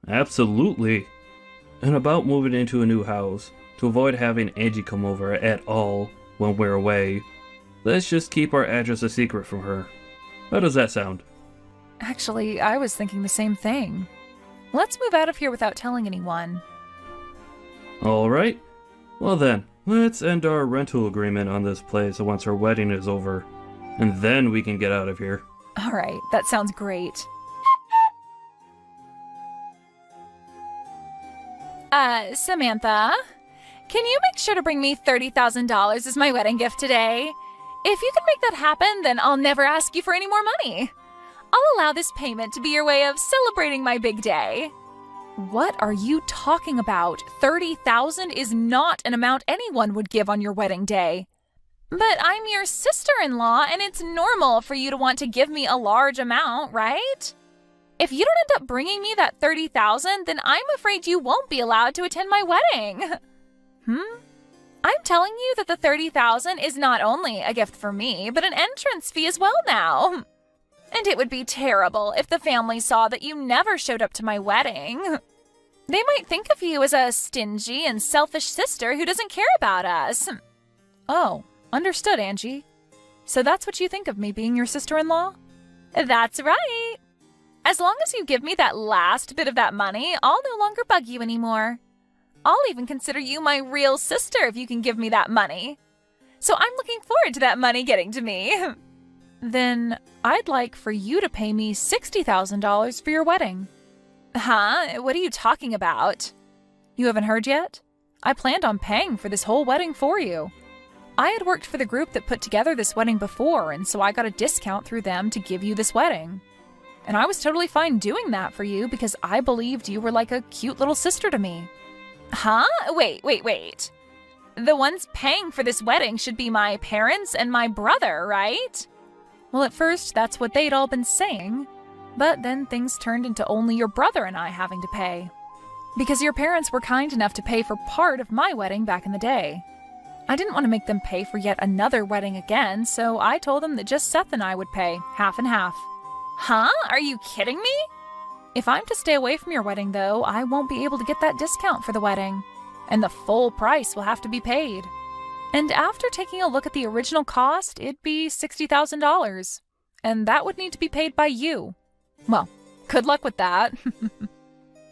Absolutely. And about moving into a new house, to avoid having Angie come over at all when we're away, let's just keep our address a secret from her. How does that sound?
Actually, I was thinking the same thing. Let's move out of here without telling anyone.
Alright. Well then, let's end our rental agreement on this place once our wedding is over. And then we can get out of here.
Alright, that sounds great. Samantha, can you make sure to bring me $30,000 as my wedding gift today? If you can make that happen, then I'll never ask you for any more money. I'll allow this payment to be your way of celebrating my big day. What are you talking about? $30,000 is not an amount anyone would give on your wedding day. But I'm your sister-in-law, and it's normal for you to want to give me a large amount, right? If you don't end up bringing me that $30,000, then I'm afraid you won't be allowed to attend my wedding. I'm telling you that the $30,000 is not only a gift for me, but an entrance fee as well now. And it would be terrible if the family saw that you never showed up to my wedding. They might think of you as a stingy and selfish sister who doesn't care about us. Oh, understood, Angie. So that's what you think of me being your sister-in-law? That's right. As long as you give me that last bit of that money, I'll no longer bug you anymore. I'll even consider you my real sister if you can give me that money. So I'm looking forward to that money getting to me. Then I'd like for you to pay me $60,000 for your wedding. Huh? What are you talking about? You haven't heard yet? I planned on paying for this whole wedding for you. I had worked for the group that put together this wedding before, and so I got a discount through them to give you this wedding. And I was totally fine doing that for you because I believed you were like a cute little sister to me. Huh? Wait. The ones paying for this wedding should be my parents and my brother, right? Well, at first, that's what they'd all been saying. But then things turned into only your brother and I having to pay. Because your parents were kind enough to pay for part of my wedding back in the day. I didn't want to make them pay for yet another wedding again, so I told them that just Seth and I would pay, half and half. Huh? Are you kidding me? If I'm to stay away from your wedding, though, I won't be able to get that discount for the wedding. And the full price will have to be paid. And after taking a look at the original cost, it'd be $60,000. And that would need to be paid by you. Well, good luck with that.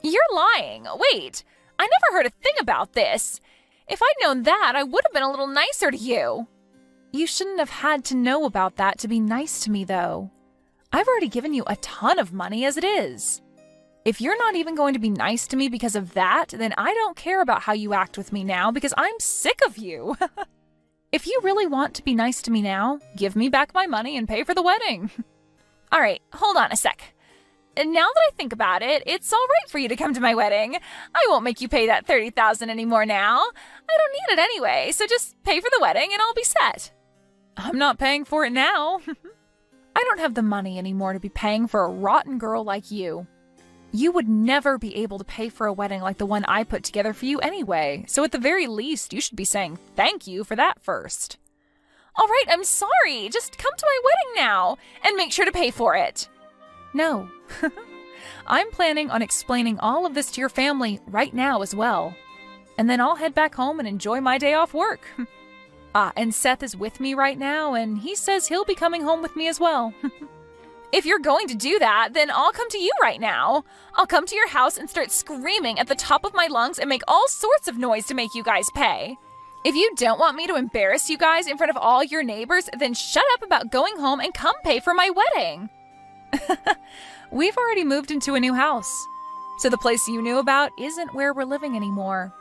You're lying. Wait, I never heard a thing about this. If I'd known that, I would have been a little nicer to you. You shouldn't have had to know about that to be nice to me, though. I've already given you a ton of money as it is. If you're not even going to be nice to me because of that, then I don't care about how you act with me now because I'm sick of you. If you really want to be nice to me now, give me back my money and pay for the wedding. All right, hold on a sec. And now that I think about it, it's all right for you to come to my wedding. I won't make you pay that $30,000 anymore now. I don't need it anyway, so just pay for the wedding and I'll be set. I'm not paying for it now. I don't have the money anymore to be paying for a rotten girl like you. You would never be able to pay for a wedding like the one I put together for you anyway, so at the very least, you should be saying thank you for that first. All right, I'm sorry. Just come to my wedding now and make sure to pay for it. No. I'm planning on explaining all of this to your family right now as well. And then I'll head back home and enjoy my day off work. And Seth is with me right now, and he says he'll be coming home with me as well. If you're going to do that, then I'll come to you right now. I'll come to your house and start screaming at the top of my lungs and make all sorts of noise to make you guys pay. If you don't want me to embarrass you guys in front of all your neighbors, then shut up about going home and come pay for my wedding. We've already moved into a new house, so the place you knew about isn't where we're living anymore.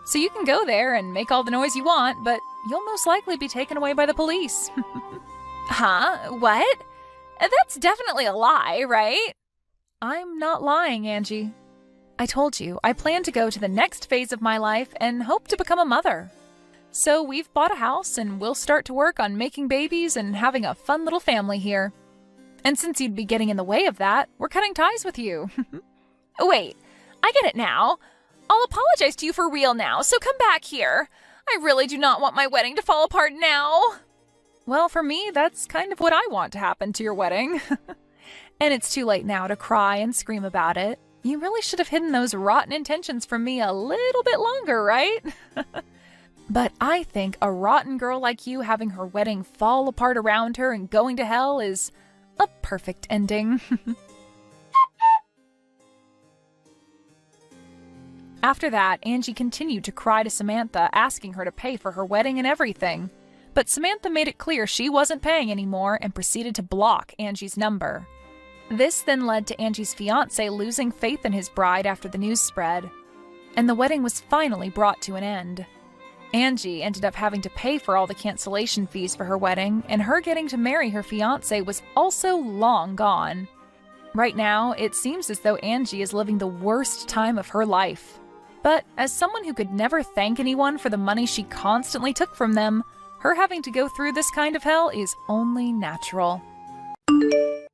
So you can go there and make all the noise you want, but you'll most likely be taken away by the police. Huh? What? That's definitely a lie, right? I'm not lying, Angie. I told you, I plan to go to the next phase of my life and hope to become a mother. So we've bought a house and we'll start to work on making babies and having a fun little family here. And since you'd be getting in the way of that, we're cutting ties with you.
Wait, I get it now. I'll apologize to you for real now, so come back here. I really do not want my wedding to fall apart now.
Well, for me, that's kind of what I want to happen to your wedding. And it's too late now to cry and scream about it. You really should have hidden those rotten intentions from me a little bit longer, right? But I think a rotten girl like you having her wedding fall apart around her and going to hell is a perfect ending. After that, Angie continued to cry to Samantha, asking her to pay for her wedding and everything. But Samantha made it clear she wasn't paying anymore and proceeded to block Angie's number. This then led to Angie's fiancé losing faith in his bride after the news spread, and the wedding was finally brought to an end. Angie ended up having to pay for all the cancellation fees for her wedding, and her getting to marry her fiancé was also long gone. Right now, it seems as though Angie is living the worst time of her life. But as someone who could never thank anyone for the money she constantly took from them, her having to go through this kind of hell is only natural.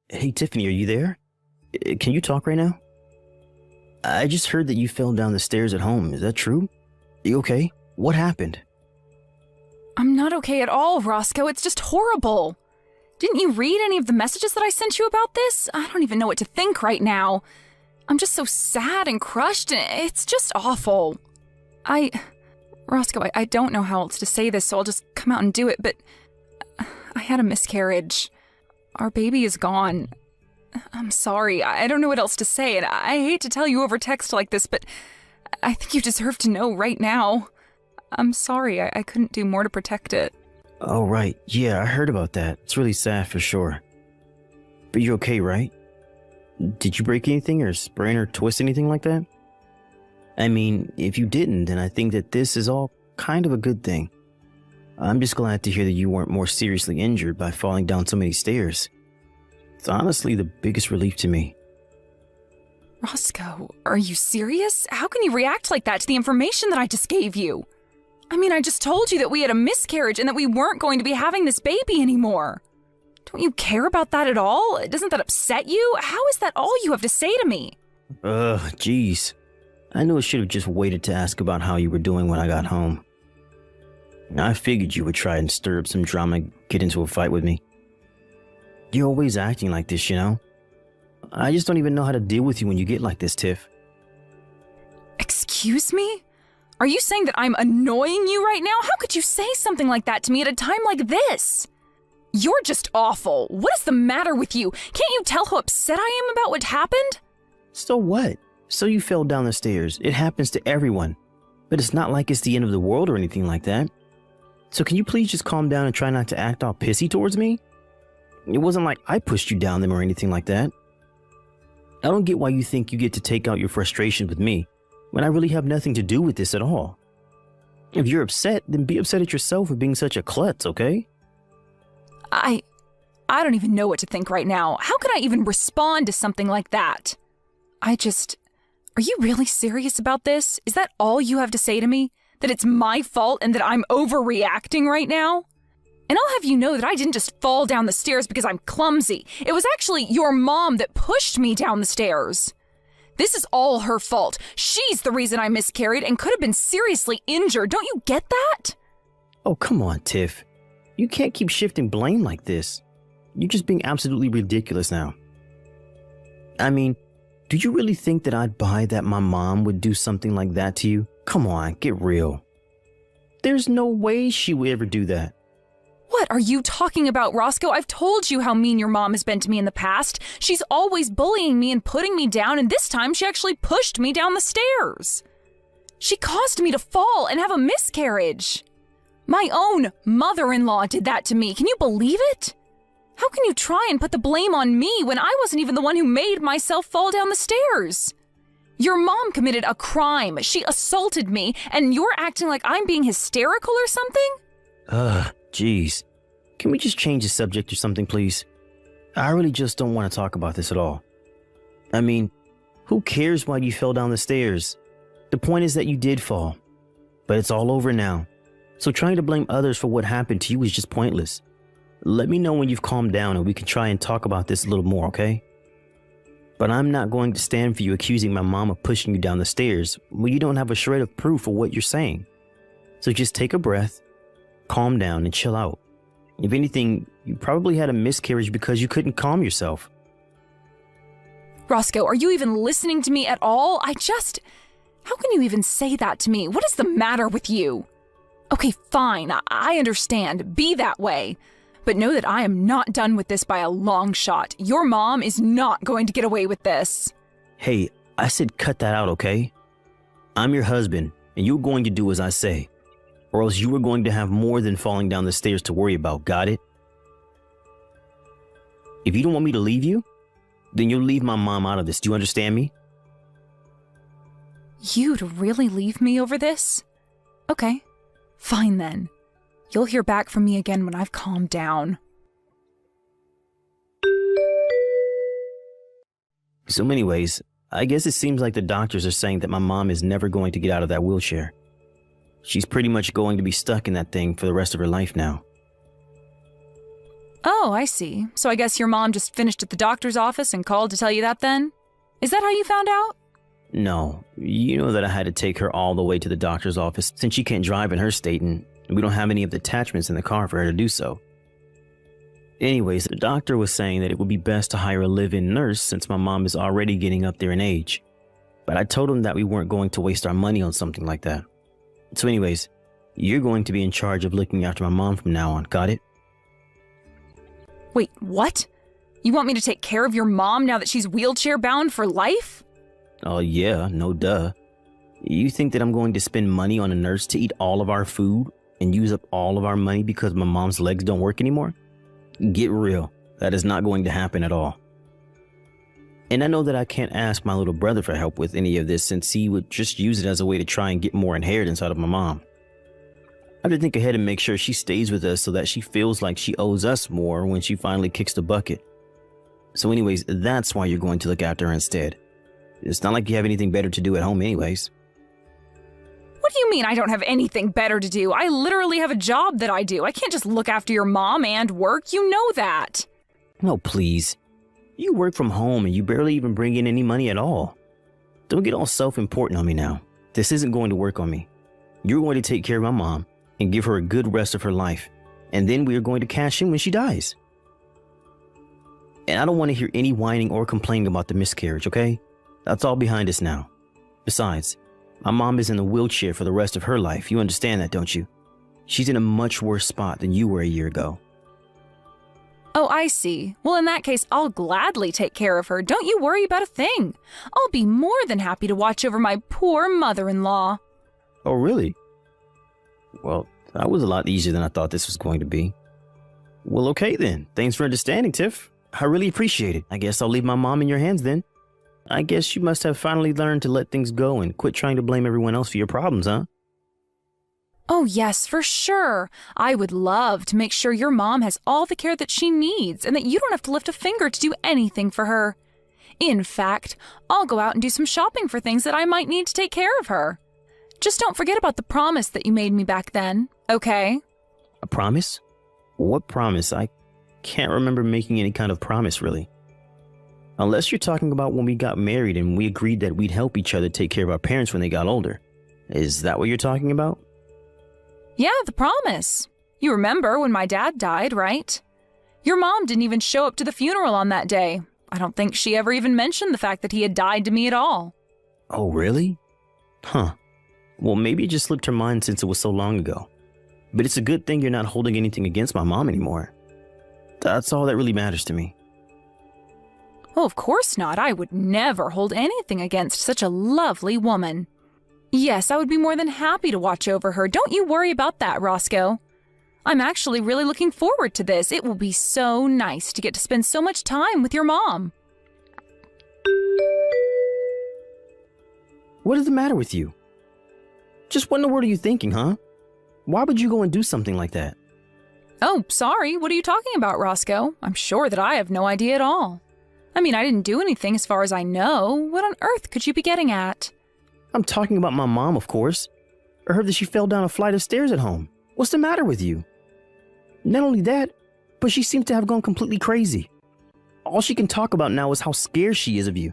Hey, Tiffany, are you there? Can you talk right now? I just heard that you fell down the stairs at home. Is that true? You okay? What happened?
I'm not okay at all, Roscoe. It's just horrible. Didn't you read any of the messages that I sent you about this? I don't even know what to think right now. I'm just so sad and crushed, and it's just awful. Roscoe, I don't know how else to say this, so I'll just come out and do it, but I had a miscarriage. Our baby is gone. I'm sorry. I don't know what else to say, and I hate to tell you over text like this, but I think you deserve to know right now. I'm sorry. I couldn't do more to protect it.
Oh, right. Yeah, I heard about that. It's really sad for sure. But you're okay, right? Did you break anything or sprain or twist anything like that? I mean, if you didn't, then I think that this is all kind of a good thing. I'm just glad to hear that you weren't more seriously injured by falling down so many stairs. It's honestly the biggest relief to me.
Roscoe, are you serious? How can you react like that to the information that I just gave you? I mean, I just told you that we had a miscarriage and that we weren't going to be having this baby anymore. Don't you care about that at all? Doesn't that upset you? How is that all you have to say to me?
Jeez. I knew I should have just waited to ask about how you were doing when I got home. I figured you would try and stir up some drama, get into a fight with me. You're always acting like this, you know? I just don't even know how to deal with you when you get like this, Tiff.
Excuse me? Are you saying that I'm annoying you right now? How could you say something like that to me at a time like this? You're just awful. What is the matter with you? Can't you tell how upset I am about what happened?
So what? So you fell down the stairs. It happens to everyone. But it's not like it's the end of the world or anything like that. So can you please just calm down and try not to act all pissy towards me? It wasn't like I pushed you down them or anything like that. I don't get why you think you get to take out your frustration with me when I really have nothing to do with this at all. If you're upset, then be upset at yourself for being such a klutz, okay?
I don't even know what to think right now. How can I even respond to something like that? Are you really serious about this? Is that all you have to say to me? That it's my fault and that I'm overreacting right now? And I'll have you know that I didn't just fall down the stairs because I'm clumsy. It was actually your mom that pushed me down the stairs. This is all her fault. She's the reason I miscarried and could have been seriously injured. Don't you get that?
Oh, come on, Tiff. You can't keep shifting blame like this. You're just being absolutely ridiculous now. I mean, do you really think that I'd buy that my mom would do something like that to you? Come on, get real. There's no way she would ever do that.
What are you talking about, Roscoe? I've told you how mean your mom has been to me in the past. She's always bullying me and putting me down, and this time she actually pushed me down the stairs. She caused me to fall and have a miscarriage. My own mother-in-law did that to me. Can you believe it? How can you try and put the blame on me when I wasn't even the one who made myself fall down the stairs? Your mom committed a crime. She assaulted me, and you're acting like I'm being hysterical or something?
Jeez. Can we just change the subject or something, please? I really just don't want to talk about this at all. I mean, Who cares why you fell down the stairs? The point is that you did fall. But it's all over now. So trying to blame others for what happened to you is just pointless. Let me know when you've calmed down and we can try and talk about this a little more, okay? But I'm not going to stand for you accusing my mom of pushing you down the stairs when you don't have a shred of proof of what you're saying. So just take a breath, calm down, and chill out. If anything, you probably had a miscarriage because you couldn't calm yourself.
Roscoe, are you even listening to me at all? How can you even say that to me? What is the matter with you? Okay, fine, I understand. Be that way. But know that I am not done with this by a long shot. Your mom is not going to get away with this.
Hey, I said cut that out, okay? I'm your husband, and you're going to do as I say. Or else you are going to have more than falling down the stairs to worry about, got it? If you don't want me to leave you, then you'll leave my mom out of this. Do you understand me?
You'd really leave me over this? Okay, fine then. You'll hear back from me again when I've calmed down.
So anyways, I guess it seems like the doctors are saying that my mom is never going to get out of that wheelchair. She's pretty much going to be stuck in that thing for the rest of her life now.
Oh, I see. So I guess your mom just finished at the doctor's office and called to tell you that then? Is that how you found out?
No, you know that I had to take her all the way to the doctor's office since she can't drive in her state and we don't have any of the attachments in the car for her to do so. Anyways, the doctor was saying that it would be best to hire a live-in nurse since my mom is already getting up there in age. But I told him that we weren't going to waste our money on something like that. So anyways, you're going to be in charge of looking after my mom from now on, got it?
Wait, what? You want me to take care of your mom now that she's wheelchair-bound for life?
Oh yeah, no duh. You think that I'm going to spend money on a nurse to eat all of our food and use up all of our money because my mom's legs don't work anymore? Get real. That is not going to happen at all. And I know that I can't ask my little brother for help with any of this since he would just use it as a way to try and get more inheritance out of my mom. I have to think ahead and make sure she stays with us so that she feels like she owes us more when she finally kicks the bucket. So anyways, that's why you're going to look after her instead. It's not like you have anything better to do at home anyways.
What do you mean I don't have anything better to do? I literally have a job that I do. I can't just look after your mom and work. You know that.
No, please. You work from home and you barely even bring in any money at all. Don't get all self-important on me now. This isn't going to work on me. You're going to take care of my mom and give her a good rest of her life. And then we are going to cash in when she dies. And I don't want to hear any whining or complaining about the miscarriage, okay? That's all behind us now. Besides, my mom is in a wheelchair for the rest of her life. You understand that, don't you? She's in a much worse spot than you were a year ago.
Oh, I see. Well, in that case, I'll gladly take care of her. Don't you worry about a thing. I'll be more than happy to watch over my poor mother-in-law.
Oh, really? Well, that was a lot easier than I thought this was going to be. Well, okay then. Thanks for understanding, Tiff. I really appreciate it. I guess I'll leave my mom in your hands then. I guess you must have finally learned to let things go and quit trying to blame everyone else for your problems, huh?
Oh, yes, for sure. I would love to make sure your mom has all the care that she needs and that you don't have to lift a finger to do anything for her. In fact, I'll go out and do some shopping for things that I might need to take care of her. Just don't forget about the promise that you made me back then, okay?
A promise? What promise? I can't remember making any kind of promise, really. Unless you're talking about when we got married and we agreed that we'd help each other take care of our parents when they got older. Is that what you're talking about?
Yeah, the promise. You remember when my dad died, right? Your mom didn't even show up to the funeral on that day. I don't think she ever even mentioned the fact that he had died to me at all.
Oh, really? Huh. Well, maybe it just slipped her mind since it was so long ago. But it's a good thing you're not holding anything against my mom anymore. That's all that really matters to me.
Oh, of course not. I would never hold anything against such a lovely woman. Yes, I would be more than happy to watch over her. Don't you worry about that, Roscoe. I'm actually really looking forward to this. It will be so nice to get to spend so much time with your mom.
What is the matter with you? Just what in the world are you thinking, huh? Why would you go and do something like that?
Oh, sorry. What are you talking about, Roscoe? I'm sure that I have no idea at all. I mean, I didn't do anything as far as I know. What on earth could you be getting at?
I'm talking about my mom, of course. I heard that she fell down a flight of stairs at home. What's the matter with you? Not only that, but she seems to have gone completely crazy. All she can talk about now is how scared she is of you.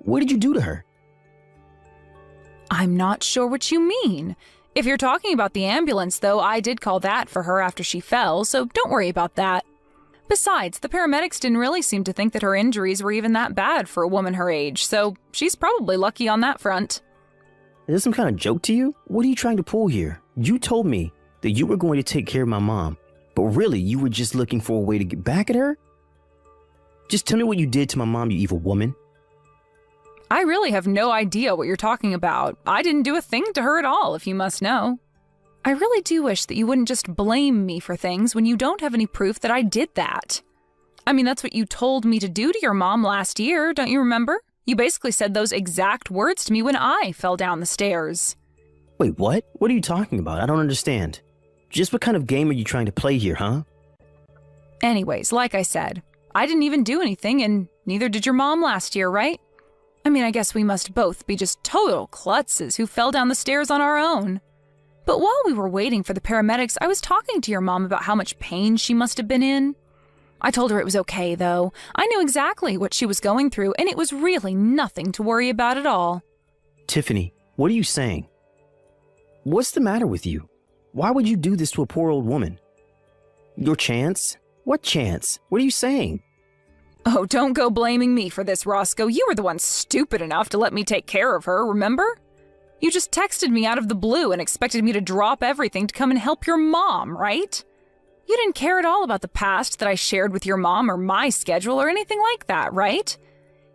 What did you do to her?
I'm not sure what you mean. If you're talking about the ambulance, though, I did call that for her after she fell, so don't worry about that. Besides, the paramedics didn't really seem to think that her injuries were even that bad for a woman her age, so she's probably lucky on that front.
Is this some kind of joke to you? What are you trying to pull here? You told me that you were going to take care of my mom, but really you were just looking for a way to get back at her? Just tell me what you did to my mom, you evil woman.
I really have no idea what you're talking about. I didn't do a thing to her at all, if you must know. I really do wish that you wouldn't just blame me for things when you don't have any proof that I did that. I mean, that's what you told me to do to your mom last year, don't you remember? You basically said those exact words to me when I fell down the stairs.
Wait, what? What are you talking about? I don't understand. Just what kind of game are you trying to play here, huh?
Anyways, like I said, I didn't even do anything, and neither did your mom last year, right? I mean, I guess we must both be just total klutzes who fell down the stairs on our own. But while we were waiting for the paramedics, I was talking to your mom about how much pain she must have been in. I told her it was okay, though. I knew exactly what she was going through, and it was really nothing to worry about at all.
Tiffany, what are you saying? What's the matter with you? Why would you do this to a poor old woman? Your chance? What chance? What are you saying?
Oh, don't go blaming me for this, Roscoe. You were the one stupid enough to let me take care of her, remember? You just texted me out of the blue and expected me to drop everything to come and help your mom, right? You didn't care at all about the past that I shared with your mom or my schedule or anything like that, right?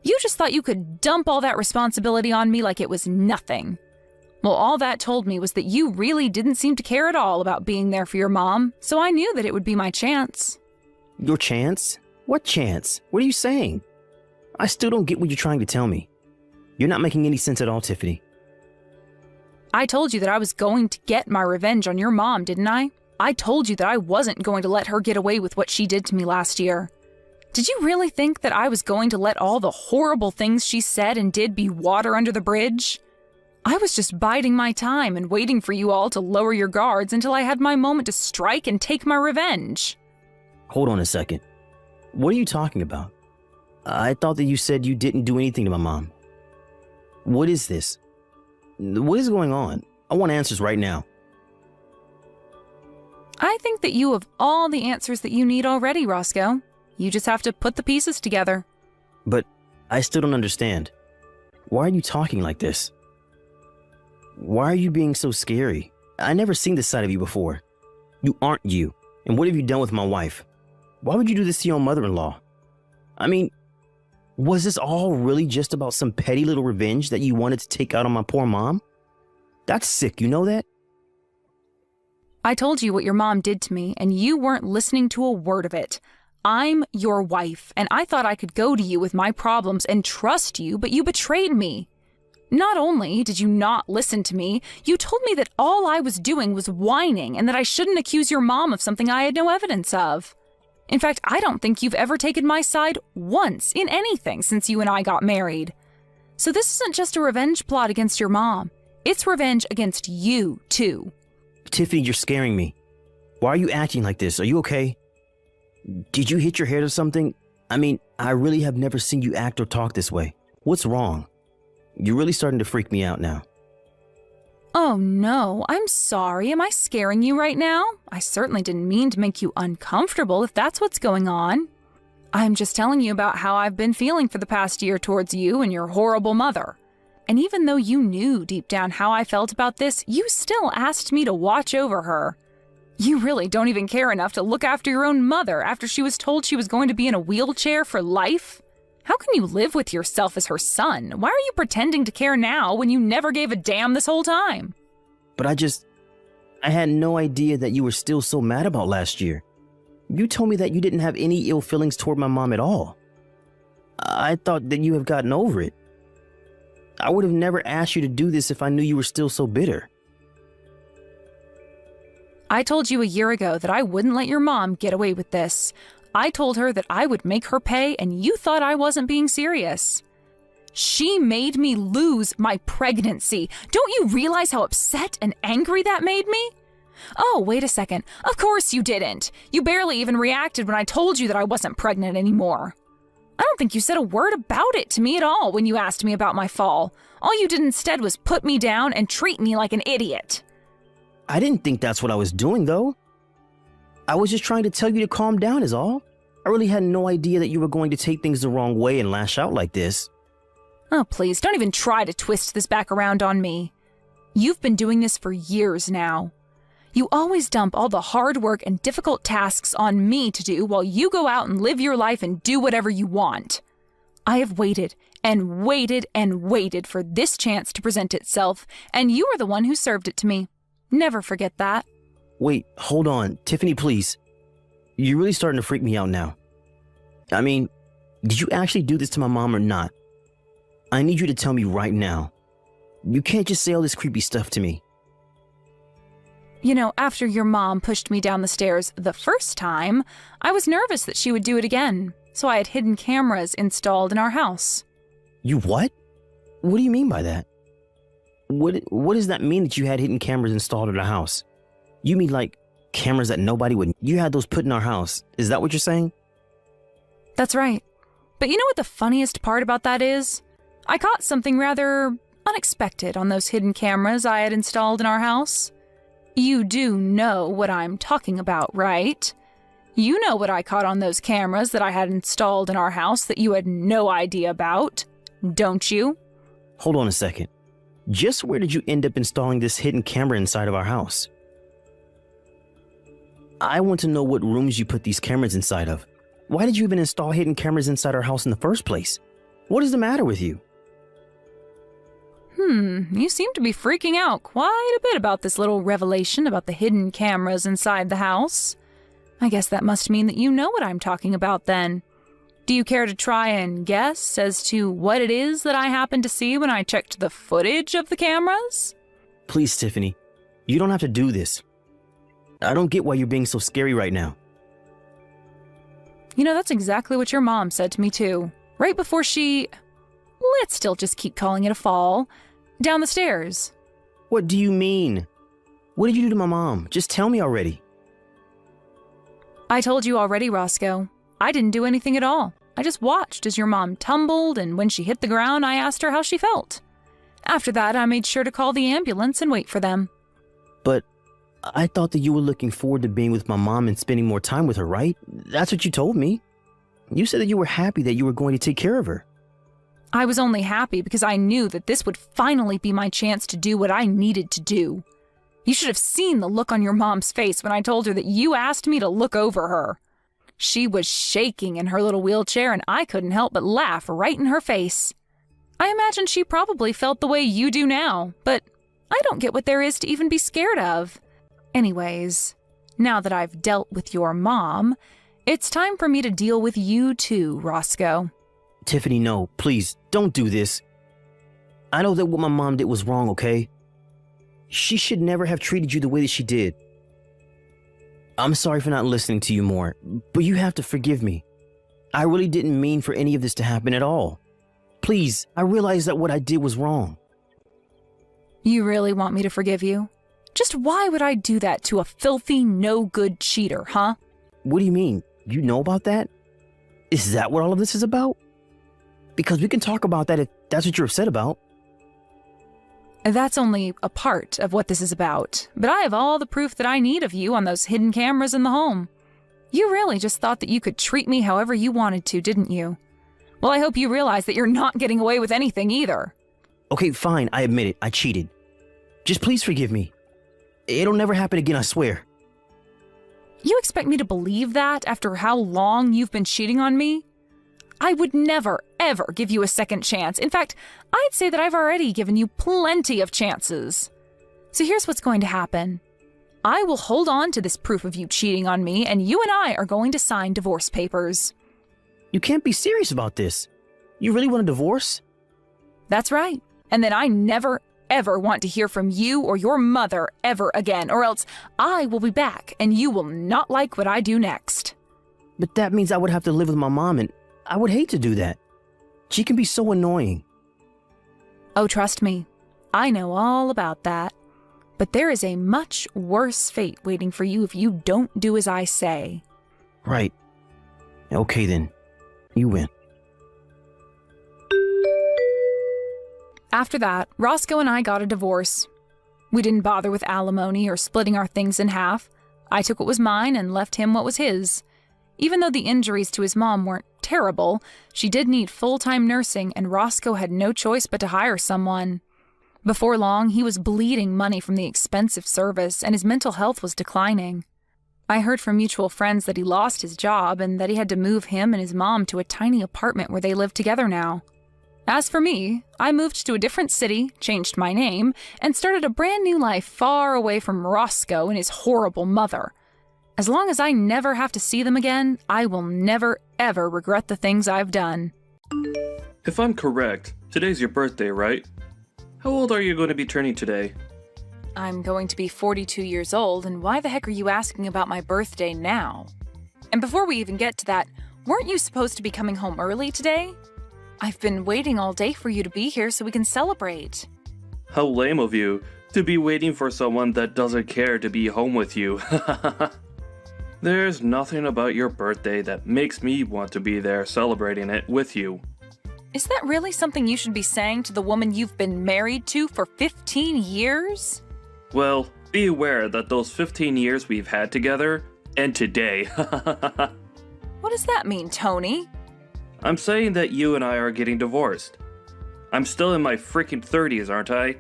You just thought you could dump all that responsibility on me like it was nothing. Well, all that told me was that you really didn't seem to care at all about being there for your mom, so I knew that it would be my chance.
Your chance? What chance? What are you saying? I still don't get what you're trying to tell me. You're not making any sense at all, Tiffany.
I told you that I was going to get my revenge on your mom, didn't I? I told you that I wasn't going to let her get away with what she did to me last year. Did you really think that I was going to let all the horrible things she said and did be water under the bridge? I was just biding my time and waiting for you all to lower your guards until I had my moment to strike and take my revenge.
Hold on a second. What are you talking about? I thought that you said you didn't do anything to my mom. What is this? What is going on? I want answers right now.
I think that you have all the answers that you need already, Roscoe. You just have to put the pieces together.
But I still don't understand. Why are you talking like this? Why are you being so scary? I never seen this side of you before. You aren't you. And what have you done with my wife? Why would you do this to your own mother-in-law? I mean, was this all really just about some petty little revenge that you wanted to take out on my poor mom? That's sick, you know that?
I told you what your mom did to me, and you weren't listening to a word of it. I'm your wife, and I thought I could go to you with my problems and trust you, but you betrayed me. Not only did you not listen to me, you told me that all I was doing was whining and that I shouldn't accuse your mom of something I had no evidence of. In fact, I don't think you've ever taken my side once in anything since you and I got married. So this isn't just a revenge plot against your mom. It's revenge against you, too.
Tiffany, you're scaring me. Why are you acting like this? Are you okay? Did you hit your head or something? I mean, I really have never seen you act or talk this way. What's wrong? You're really starting to freak me out now.
Oh no, I'm sorry. Am I scaring you right now? I certainly didn't mean to make you uncomfortable if that's what's going on. I'm just telling you about how I've been feeling for the past year towards you and your horrible mother. And even though you knew deep down how I felt about this, you still asked me to watch over her. You really don't even care enough to look after your own mother after she was told she was going to be in a wheelchair for life? How can you live with yourself as her son? Why are you pretending to care now when you never gave a damn this whole time?
But I had no idea that you were still so mad about last year. You told me that you didn't have any ill feelings toward my mom at all. I thought that you have gotten over it. I would have never asked you to do this if I knew you were still so bitter.
I told you a year ago that I wouldn't let your mom get away with this. I told her that I would make her pay, and you thought I wasn't being serious. She made me lose my pregnancy. Don't you realize how upset and angry that made me? Oh, wait a second. Of course you didn't. You barely even reacted when I told you that I wasn't pregnant anymore. I don't think you said a word about it to me at all when you asked me about my fall. All you did instead was put me down and treat me like an idiot.
I didn't think that's what I was doing, though. I was just trying to tell you to calm down is all. I really had no idea that you were going to take things the wrong way and lash out like this.
Oh, please, don't even try to twist this back around on me. You've been doing this for years now. You always dump all the hard work and difficult tasks on me to do while you go out and live your life and do whatever you want. I have waited and waited and waited for this chance to present itself, and you are the one who served it to me. Never forget that.
Wait, hold on. Tiffany, please. You're really starting to freak me out now. I mean, did you actually do this to my mom or not? I need you to tell me right now. You can't just say all this creepy stuff to me.
You know, after your mom pushed me down the stairs the first time, I was nervous that she would do it again, so I had hidden cameras installed in our house.
You what? What do you mean by that? What does that mean that you had hidden cameras installed in our house? You mean like cameras that nobody would... You had those put in our house. Is that what you're saying?
That's right. But you know what the funniest part about that is? I caught something rather unexpected on those hidden cameras I had installed in our house. You do know what I'm talking about, right? You know what I caught on those cameras that I had installed in our house that you had no idea about, don't you?
Hold on a second. Just where did you end up installing this hidden camera inside of our house? I want to know what rooms you put these cameras inside of. Why did you even install hidden cameras inside our house in the first place? What is the matter with you?
You seem to be freaking out quite a bit about this little revelation about the hidden cameras inside the house. I guess that must mean that you know what I'm talking about then. Do you care to try and guess as to what it is that I happened to see when I checked the footage of the cameras?
Please, Tiffany, you don't have to do this. I don't get why you're being so scary right now.
You know, that's exactly what your mom said to me too. Right before she... Let's still just keep calling it a fall. Down the stairs.
What do you mean? What did you do to my mom? Just tell me already.
I told you already, Roscoe. I didn't do anything at all. I just watched as your mom tumbled, and when she hit the ground, I asked her how she felt. After that, I made sure to call the ambulance and wait for them.
But I thought that you were looking forward to being with my mom and spending more time with her, right? That's what you told me. You said that you were happy that you were going to take care of her.
I was only happy because I knew that this would finally be my chance to do what I needed to do. You should have seen the look on your mom's face when I told her that you asked me to look over her. She was shaking in her little wheelchair, and I couldn't help but laugh right in her face. I imagine she probably felt the way you do now, but I don't get what there is to even be scared of. Anyways, now that I've dealt with your mom, it's time for me to deal with you too, Roscoe.
Tiffany, no, please, don't do this. I know that what my mom did was wrong, okay? She should never have treated you the way that she did. I'm sorry for not listening to you more, but you have to forgive me. I really didn't mean for any of this to happen at all. Please, I realize that what I did was wrong.
You really want me to forgive you? Just why would I do that to a filthy, no-good cheater, huh?
What do you mean? You know about that? Is that what all of this is about? Because we can talk about that if that's what you're upset about.
That's only a part of what this is about, but I have all the proof that I need of you on those hidden cameras in the home. You really just thought that you could treat me however you wanted to, didn't you? Well, I hope you realize that you're not getting away with anything either.
Okay, fine, I admit it, I cheated. Just please forgive me. It'll never happen again, I swear.
You expect me to believe that after how long you've been cheating on me? I would never, ever give you a second chance. In fact, I'd say that I've already given you plenty of chances. So here's what's going to happen. I will hold on to this proof of you cheating on me, and you and I are going to sign divorce papers.
You can't be serious about this. You really want a divorce?
That's right. And then I never, ever want to hear from you or your mother ever again, or else I will be back and you will not like what I do next.
But that means I would have to live with my mom, and I would hate to do that. She can be so annoying.
Oh, trust me, I know all about that. But there is a much worse fate waiting for you if you don't do as I say.
Right. Okay then. You win.
After that, Roscoe and I got a divorce. We didn't bother with alimony or splitting our things in half. I took what was mine and left him what was his. Even though the injuries to his mom weren't terrible, she did need full-time nursing, and Roscoe had no choice but to hire someone. Before long, he was bleeding money from the expensive service, and his mental health was declining. I heard from mutual friends that he lost his job and that he had to move him and his mom to a tiny apartment where they live together now. As for me, I moved to a different city, changed my name, and started a brand new life far away from Roscoe and his horrible mother. As long as I never have to see them again, I will never, ever regret the things I've done.
If I'm correct, today's your birthday, right? How old are you going to be turning today?
I'm going to be 42 years old, and why the heck are you asking about my birthday now? And before we even get to that, weren't you supposed to be coming home early today? I've been waiting all day for you to be here so we can celebrate.
How lame of you to be waiting for someone that doesn't care to be home with you. There's nothing about your birthday that makes me want to be there celebrating it with you.
Is that really something you should be saying to the woman you've been married to for 15 years?
Well, be aware that those 15 years we've had together end today.
What does that mean, Tony?
I'm saying that you and I are getting divorced. I'm still in my freaking 30s, aren't I?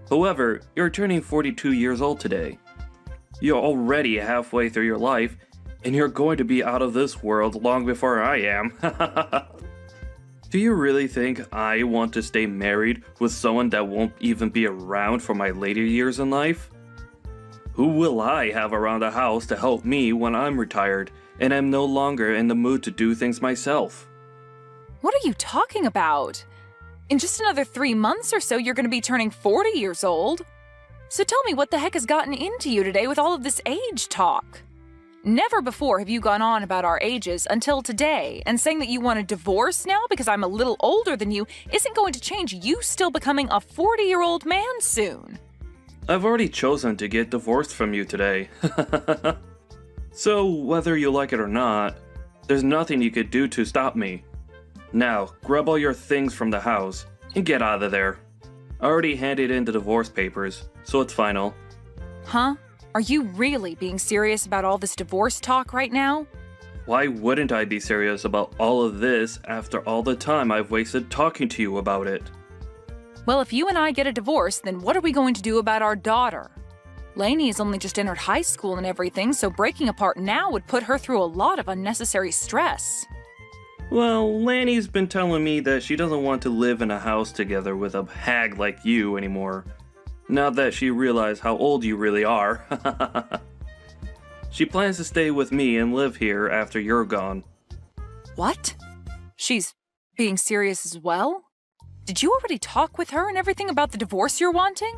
However, you're turning 42 years old today. You're already halfway through your life, and you're going to be out of this world long before I am. Do you really think I want to stay married with someone that won't even be around for my later years in life? Who will I have around the house to help me when I'm retired and am no longer in the mood to do things myself?
What are you talking about? In just another 3 months or so, you're going to be turning 40 years old. So tell me, what the heck has gotten into you today with all of this age talk? Never before have you gone on about our ages until today, and saying that you want a divorce now because I'm a little older than you isn't going to change you still becoming a 40-year-old man soon.
I've already chosen to get divorced from you today. So, whether you like it or not, there's nothing you could do to stop me. Now, grab all your things from the house and get out of there. I already handed in the divorce papers, so it's final.
Huh? Are you really being serious about all this divorce talk right now?
Why wouldn't I be serious about all of this after all the time I've wasted talking to you about it?
Well, if you and I get a divorce, then what are we going to do about our daughter? Lainey has only just entered high school and everything, so breaking apart now would put her through a lot of unnecessary stress.
Well, Lanny's been telling me that she doesn't want to live in a house together with a hag like you anymore. Now that she realized how old you really are. She plans to stay with me and live here after you're gone.
What? She's being serious as well? Did you already talk with her and everything about the divorce you're wanting?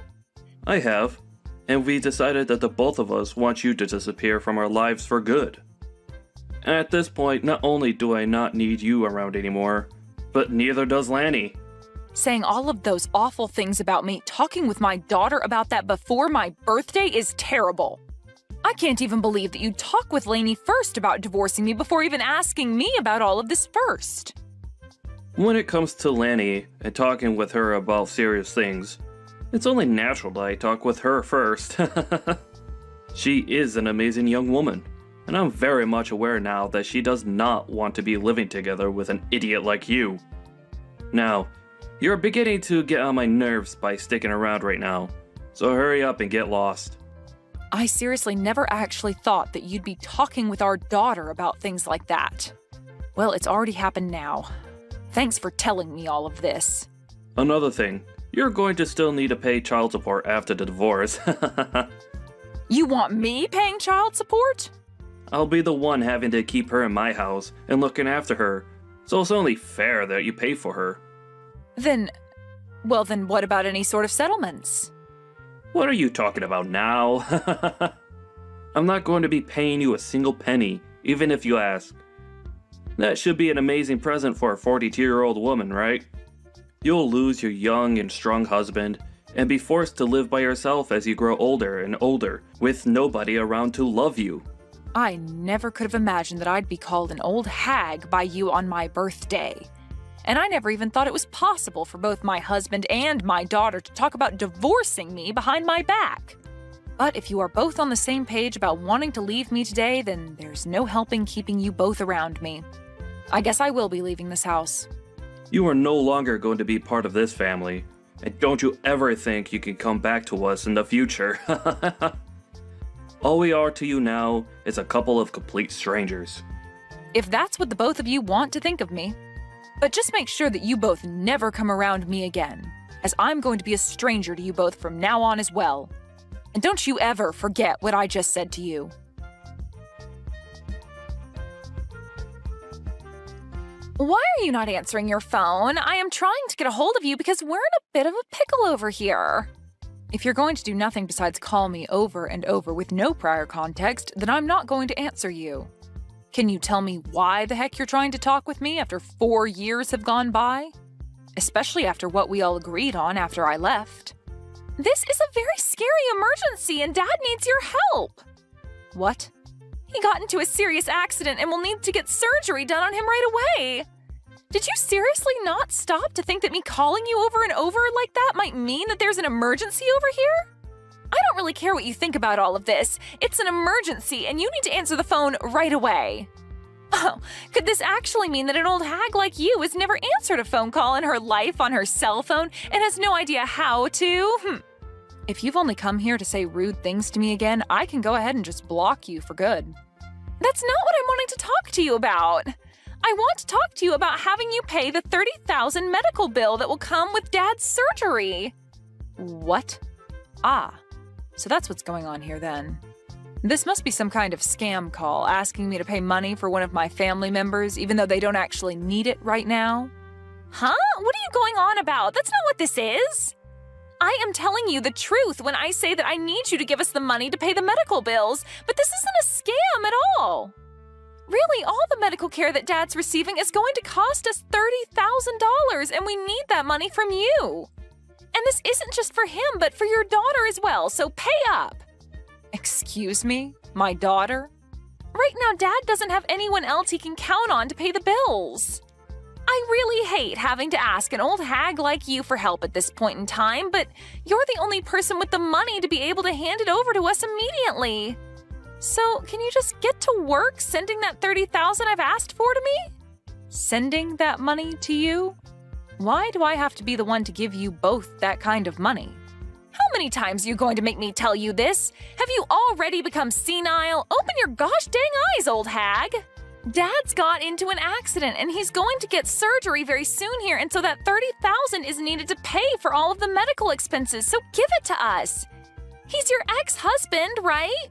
I have, and we decided that the both of us want you to disappear from our lives for good. At this point, not only do I not need you around anymore, but neither does Lanny.
Saying all of those awful things about me, talking with my daughter about that before my birthday is terrible. I can't even believe that you'd talk with Lainey first about divorcing me before even asking me about all of this first.
When it comes to Lanny and talking with her about serious things, it's only natural that I talk with her first. She is an amazing young woman, and I'm very much aware now that she does not want to be living together with an idiot like you. Now, you're beginning to get on my nerves by sticking around right now, so hurry up and get lost.
I seriously never actually thought that you'd be talking with our daughter about things like that. Well, it's already happened now. Thanks for telling me all of this.
Another thing, you're going to still need to pay child support after the divorce.
You want me paying child support?
I'll be the one having to keep her in my house and looking after her, so it's only fair that you pay for her.
Then what about any sort of settlements?
What are you talking about now? I'm not going to be paying you a single penny, even if you ask. That should be an amazing present for a 42-year-old woman, right? You'll lose your young and strong husband and be forced to live by yourself as you grow older and older, with nobody around to love you.
I never could have imagined that I'd be called an old hag by you on my birthday. And I never even thought it was possible for both my husband and my daughter to talk about divorcing me behind my back. But if you are both on the same page about wanting to leave me today, then there's no helping keeping you both around me. I guess I will be leaving this house.
You are no longer going to be part of this family, and don't you ever think you can come back to us in the future. All we are to you now is a couple of complete strangers.
If that's what the both of you want to think of me. But just make sure that you both never come around me again, as I'm going to be a stranger to you both from now on as well. And don't you ever forget what I just said to you.
Why are you not answering your phone? I am trying to get a hold of you because we're in a bit of a pickle over here.
If you're going to do nothing besides call me over and over with no prior context, then I'm not going to answer you. Can you tell me why the heck you're trying to talk with me after 4 years have gone by? Especially after what we all agreed on after I left.
This is a very scary emergency and Dad needs your help.
What?
He got into a serious accident and will need to get surgery done on him right away. Did you seriously not stop to think that me calling you over and over like that might mean that there's an emergency over here? I don't really care what you think about all of this. It's an emergency and you need to answer the phone right away. Oh, could this actually mean that an old hag like you has never answered a phone call in her life on her cell phone and has no idea how to?
If you've only come here to say rude things to me again, I can go ahead and just block you for good.
That's not what I'm wanting to talk to you about. I want to talk to you about having you pay the $30,000 medical bill that will come with Dad's surgery.
What? Ah, so that's what's going on here then. This must be some kind of scam call asking me to pay money for one of my family members even though they don't actually need it right now.
Huh? What are you going on about? That's not what this is. I am telling you the truth when I say that I need you to give us the money to pay the medical bills, but this isn't a scam at all. Really, all the medical care that Dad's receiving is going to cost us $30,000, and we need that money from you. And this isn't just for him, but for your daughter as well, so pay up.
Excuse me? My daughter?
Right now, Dad doesn't have anyone else he can count on to pay the bills. I really hate having to ask an old hag like you for help at this point in time, but you're the only person with the money to be able to hand it over to us immediately. So, can you just get to work sending that $30,000 I've asked for to me?
Sending that money to you? Why do I have to be the one to give you both that kind of money?
How many times are you going to make me tell you this? Have you already become senile? Open your gosh dang eyes, old hag! Dad's got into an accident and he's going to get surgery very soon here, and so that $30,000 is needed to pay for all of the medical expenses, so give it to us. He's your ex-husband, right?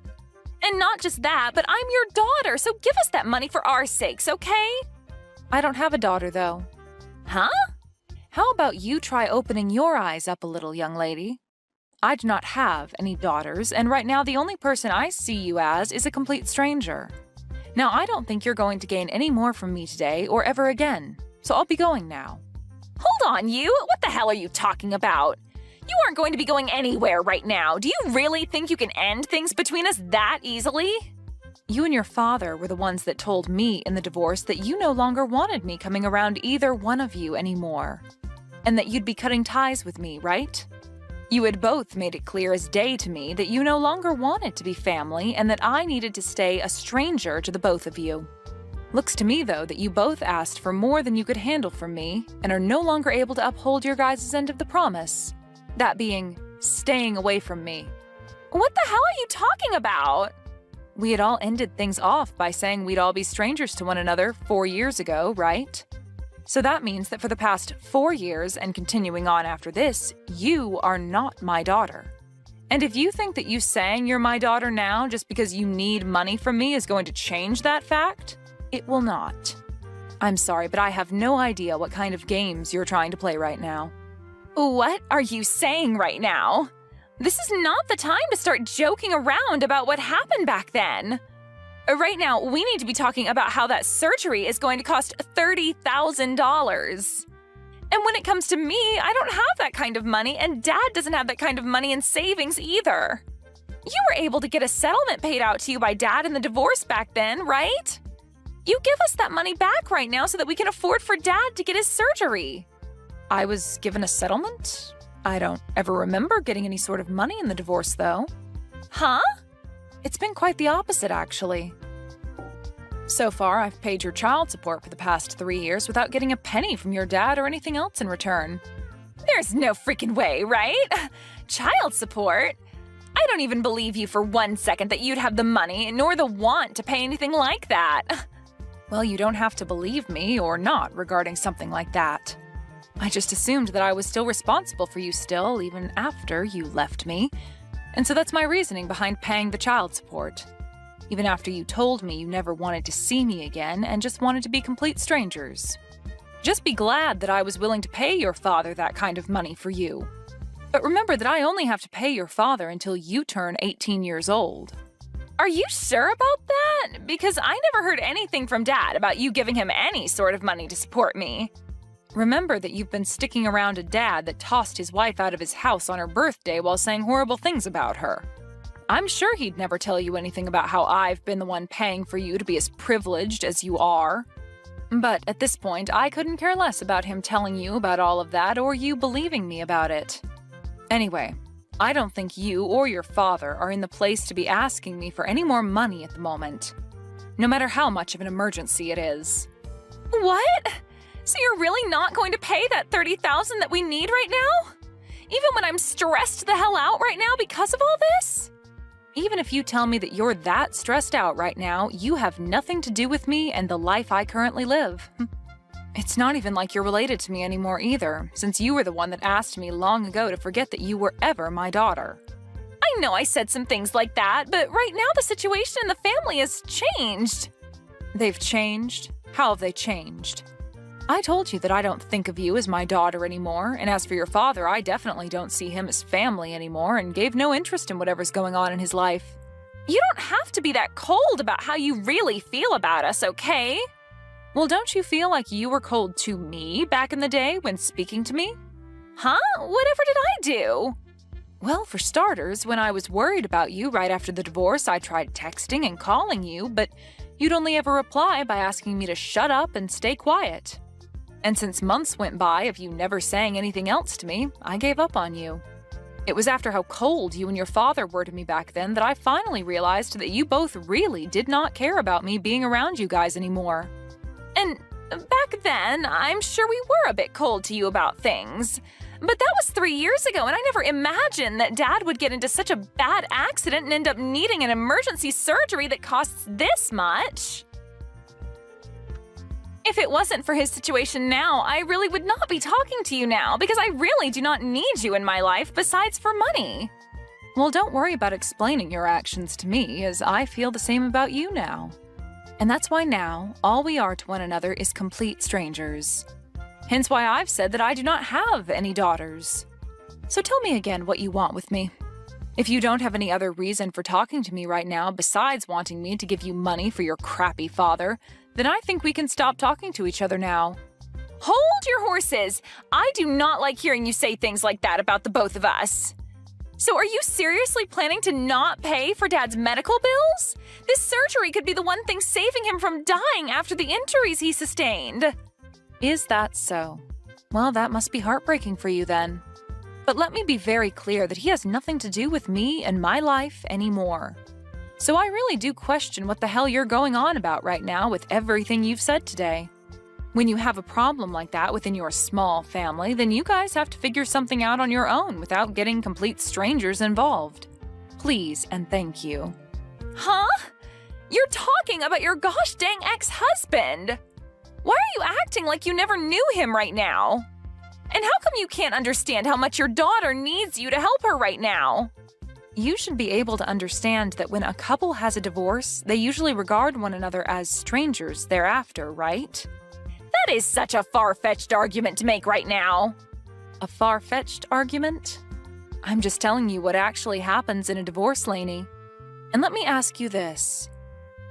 And not just that, but I'm your daughter, so give us that money for our sakes, okay?
I don't have a daughter, though.
Huh?
How about you try opening your eyes up a little, young lady? I do not have any daughters, and right now the only person I see you as is a complete stranger. Now, I don't think you're going to gain any more from me today or ever again, so I'll be going now.
Hold on, you! What the hell are you talking about? You aren't going to be going anywhere right now. Do you really think you can end things between us that easily?
You and your father were the ones that told me in the divorce that you no longer wanted me coming around either one of you anymore, and that you'd be cutting ties with me, right? You had both made it clear as day to me that you no longer wanted to be family and that I needed to stay a stranger to the both of you. Looks to me, though, that you both asked for more than you could handle from me and are no longer able to uphold your guys' end of the promise. That being, staying away from me.
What the hell are you talking about?
We had all ended things off by saying we'd all be strangers to one another 4 years ago, right? So that means that for the past 4 years and continuing on after this, you are not my daughter. And if you think that you saying you're my daughter now just because you need money from me is going to change that fact, it will not. I'm sorry, but I have no idea what kind of games you're trying to play right now.
What are you saying right now? This is not the time to start joking around about what happened back then. Right now, we need to be talking about how that surgery is going to cost $30,000. And when it comes to me, I don't have that kind of money, and Dad doesn't have that kind of money in savings either. You were able to get a settlement paid out to you by Dad in the divorce back then, right? You give us that money back right now so that we can afford for Dad to get his surgery. I was given a settlement? I don't ever remember getting any sort of money in the divorce, though. Huh? It's been quite the opposite, actually. So far, I've paid your child support for the past 3 years without getting a penny from your dad or anything else in return. There's no freaking way, right? Child support? I don't even believe you for 1 second that you'd have the money nor the want to pay anything like that. Well, you don't have to believe me or not regarding something like that. I just assumed that I was still responsible for you still, even after you left me. And so that's my reasoning behind paying the child support. Even after you told me you never wanted to see me again and just wanted to be complete strangers. Just be glad that I was willing to pay your father that kind of money for you. But remember that I only have to pay your father until you turn 18 years old. Are you sure about that? Because I never heard anything from Dad about you giving him any sort of money to support me. Remember that you've been sticking around a dad that tossed his wife out of his house on her birthday while saying horrible things about her. I'm sure he'd never tell you anything about how I've been the one paying for you to be as privileged as you are. But at this point, I couldn't care less about him telling you about all of that or you believing me about it. Anyway, I don't think you or your father are in the place to be asking me for any more money at the moment, no matter how much of an emergency it is. What? So you're really not going to pay that $30,000 that we need right now? Even when I'm stressed the hell out right now because of all this? Even if you tell me that you're that stressed out right now, you have nothing to do with me and the life I currently live. It's not even like you're related to me anymore either, since you were the one that asked me long ago to forget that you were ever my daughter. I know I said some things like that, but right now the situation in the family has changed. They've changed? How have they changed? I told you that I don't think of you as my daughter anymore, and as for your father, I definitely don't see him as family anymore and gave no interest in whatever's going on in his life. You don't have to be that cold about how you really feel about us, okay? Well, don't you feel like you were cold to me back in the day when speaking to me? Huh? Whatever did I do? Well, for starters, when I was worried about you right after the divorce, I tried texting and calling you, but you'd only ever reply by asking me to shut up and stay quiet. And since months went by of you never saying anything else to me, I gave up on you. It was after how cold you and your father were to me back then that I finally realized that you both really did not care about me being around you guys anymore. And back then, I'm sure we were a bit cold to you about things. But that was 3 years ago, and I never imagined that Dad would get into such a bad accident and end up needing an emergency surgery that costs this much. If it wasn't for his situation now, I really would not be talking to you now because I really do not need you in my life besides for money. Well, don't worry about explaining your actions to me, as I feel the same about you now. And that's why now, all we are to one another is complete strangers. Hence why I've said that I do not have any daughters. So tell me again what you want with me. If you don't have any other reason for talking to me right now besides wanting me to give you money for your crappy father, then I think we can stop talking to each other now. Hold your horses! I do not like hearing you say things like that about the both of us. So are you seriously planning to not pay for Dad's medical bills? This surgery could be the one thing saving him from dying after the injuries he sustained. Is that so? Well, that must be heartbreaking for you then. But let me be very clear that he has nothing to do with me and my life anymore. So I really do question what the hell you're going on about right now with everything you've said today. When you have a problem like that within your small family, then you guys have to figure something out on your own without getting complete strangers involved. Please and thank you. Huh? You're talking about your gosh dang ex-husband! Why are you acting like you never knew him right now? And how come you can't understand how much your daughter needs you to help her right now? You should be able to understand that when a couple has a divorce, they usually regard one another as strangers thereafter, right? That is such a far-fetched argument to make right now. A far-fetched argument? I'm just telling you what actually happens in a divorce, Lainey. And let me ask you this.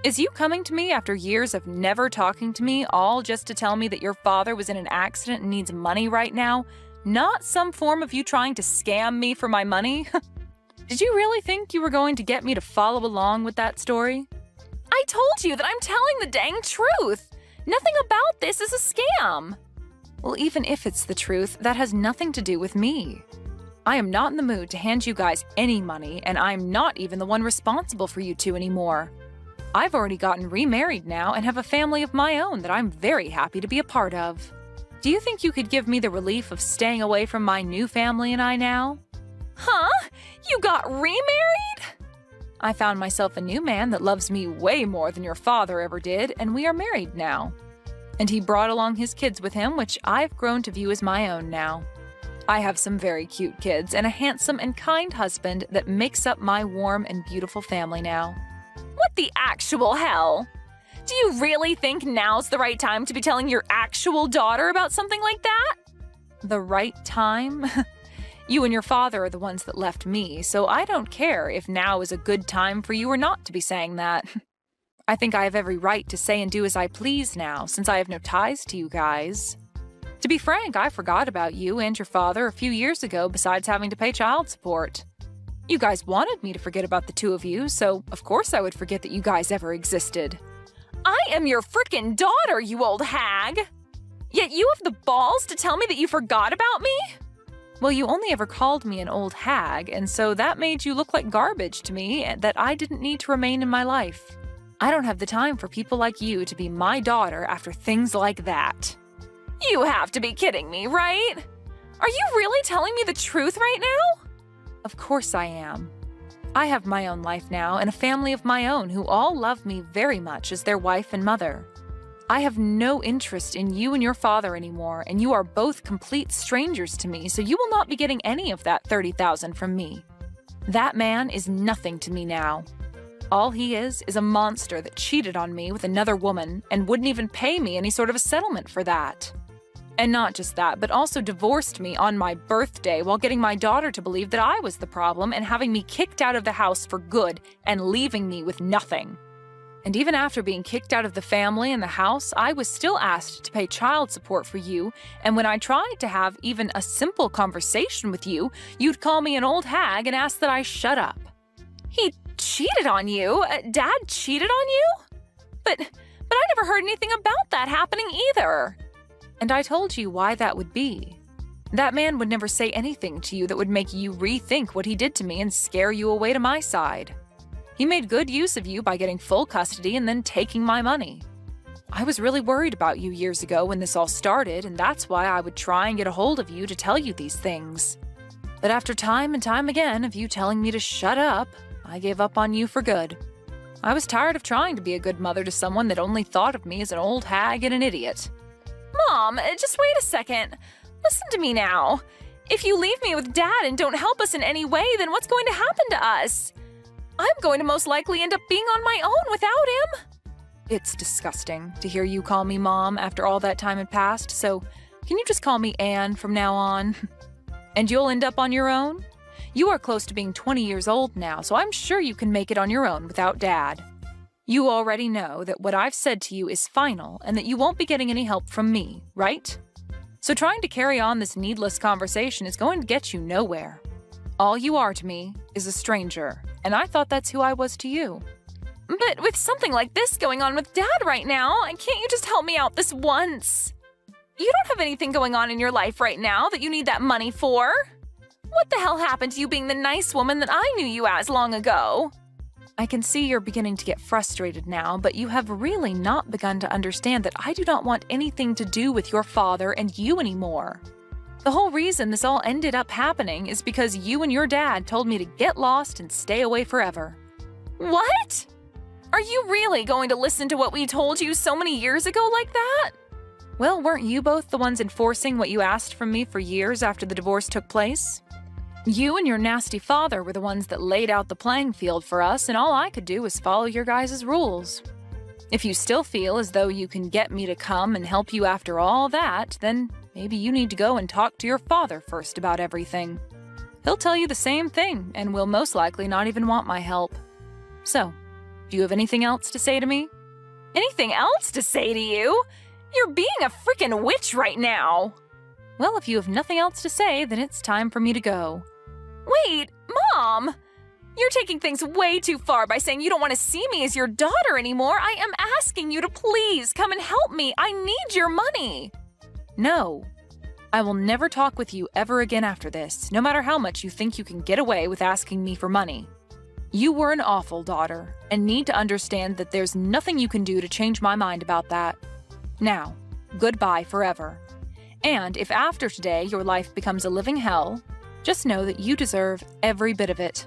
Is you coming to me after years of never talking to me, all just to tell me that your father was in an accident and needs money right now, not some form of you trying to scam me for my money? Did you really think you were going to get me to follow along with that story? I told you that I'm telling the dang truth. Nothing about this is a scam. Well, even if it's the truth, that has nothing to do with me. I am not in the mood to hand you guys any money, and I'm not even the one responsible for you two anymore. I've already gotten remarried now and have a family of my own that I'm very happy to be a part of. Do you think you could give me the relief of staying away from my new family and I now? Huh? You got remarried? I found myself a new man that loves me way more than your father ever did, and we are married now. And he brought along his kids with him, which I've grown to view as my own now. I have some very cute kids and a handsome and kind husband that makes up my warm and beautiful family now. What the actual hell? Do you really think now's the right time to be telling your actual daughter about something like that? The right time? You and your father are the ones that left me, so I don't care if now is a good time for you or not to be saying that. I think I have every right to say and do as I please now, since I have no ties to you guys. To be frank, I forgot about you and your father a few years ago besides having to pay child support. You guys wanted me to forget about the two of you, so of course I would forget that you guys ever existed. I am your frickin' daughter, you old hag! Yet you have the balls to tell me that you forgot about me? Well, you only ever called me an old hag, and so that made you look like garbage to me that I didn't need to remain in my life. I don't have the time for people like you to be my daughter after things like that. You have to be kidding me, right? Are you really telling me the truth right now? Of course I am. I have my own life now and a family of my own who all love me very much as their wife and mother. I have no interest in you and your father anymore, and you are both complete strangers to me, so you will not be getting any of that $30,000 from me. That man is nothing to me now. All he is a monster that cheated on me with another woman and wouldn't even pay me any sort of a settlement for that. And not just that, but also divorced me on my birthday while getting my daughter to believe that I was the problem and having me kicked out of the house for good and leaving me with nothing. And even after being kicked out of the family and the house, I was still asked to pay child support for you, and when I tried to have even a simple conversation with you, you'd call me an old hag and ask that I shut up. He cheated on you? Dad cheated on you? But I never heard anything about that happening either. And I told you why that would be. That man would never say anything to you that would make you rethink what he did to me and scare you away to my side. He made good use of you by getting full custody and then taking my money. I was really worried about you years ago when this all started, and that's why I would try and get a hold of you to tell you these things. But after time and time again of you telling me to shut up, I gave up on you for good. I was tired of trying to be a good mother to someone that only thought of me as an old hag and an idiot. Mom, just wait a second. Listen to me now. If you leave me with Dad and don't help us in any way, then what's going to happen to us? I'm going to most likely end up being on my own without him. It's disgusting to hear you call me Mom after all that time had passed, so can you just call me Anne from now on? And you'll end up on your own? You are close to being 20 years old now, so I'm sure you can make it on your own without Dad. You already know that what I've said to you is final and that you won't be getting any help from me, right? So trying to carry on this needless conversation is going to get you nowhere. All you are to me is a stranger, and I thought that's who I was to you. But with something like this going on with Dad right now, can't you just help me out this once? You don't have anything going on in your life right now that you need that money for. What the hell happened to you being the nice woman that I knew you as long ago? I can see you're beginning to get frustrated now, but you have really not begun to understand that I do not want anything to do with your father and you anymore. The whole reason this all ended up happening is because you and your dad told me to get lost and stay away forever. What? Are you really going to listen to what we told you so many years ago like that? Well, weren't you both the ones enforcing what you asked from me for years after the divorce took place? You and your nasty father were the ones that laid out the playing field for us, and all I could do was follow your guys' rules. If you still feel as though you can get me to come and help you after all that, then maybe you need to go and talk to your father first about everything. He'll tell you the same thing, and will most likely not even want my help. So, Do you have anything else to say to me? Anything else to say to you? You're being a freaking witch right now.
Well, if you have nothing else to say, then it's time for me to go.
Wait, Mom! You're taking things way too far by saying you don't want to see me as your daughter anymore. I am asking you to please come and help me. I need your money.
No. I will never talk with you ever again after this, no matter how much you think you can get away with asking me for money. You were an awful daughter, and need to understand that there's nothing you can do to change my mind about that. Now, goodbye forever. And if after today your life becomes a living hell, just know that you deserve every bit of it.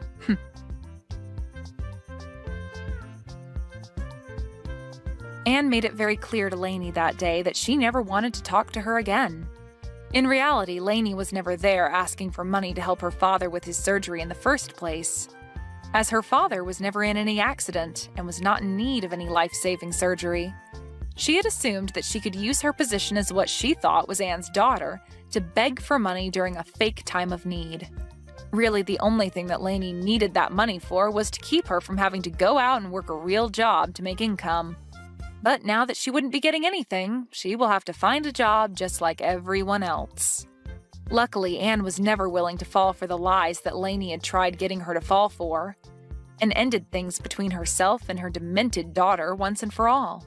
Anne made it very clear to Lainey that day that she never wanted to talk to her again. In reality, Lainey was never there asking for money to help her father with his surgery in the first place, as her father was never in any accident and was not in need of any life-saving surgery. She had assumed that she could use her position as what she thought was Anne's daughter to beg for money during a fake time of need. Really, the only thing that Lainey needed that money for was to keep her from having to go out and work a real job to make income. But now that she wouldn't be getting anything, she will have to find a job just like everyone else. Luckily, Anne was never willing to fall for the lies that Lainey had tried getting her to fall for, and ended things between herself and her demented daughter once and for all.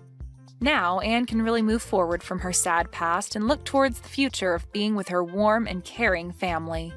Now, Anne can really move forward from her sad past and look towards the future of being with her warm and caring family.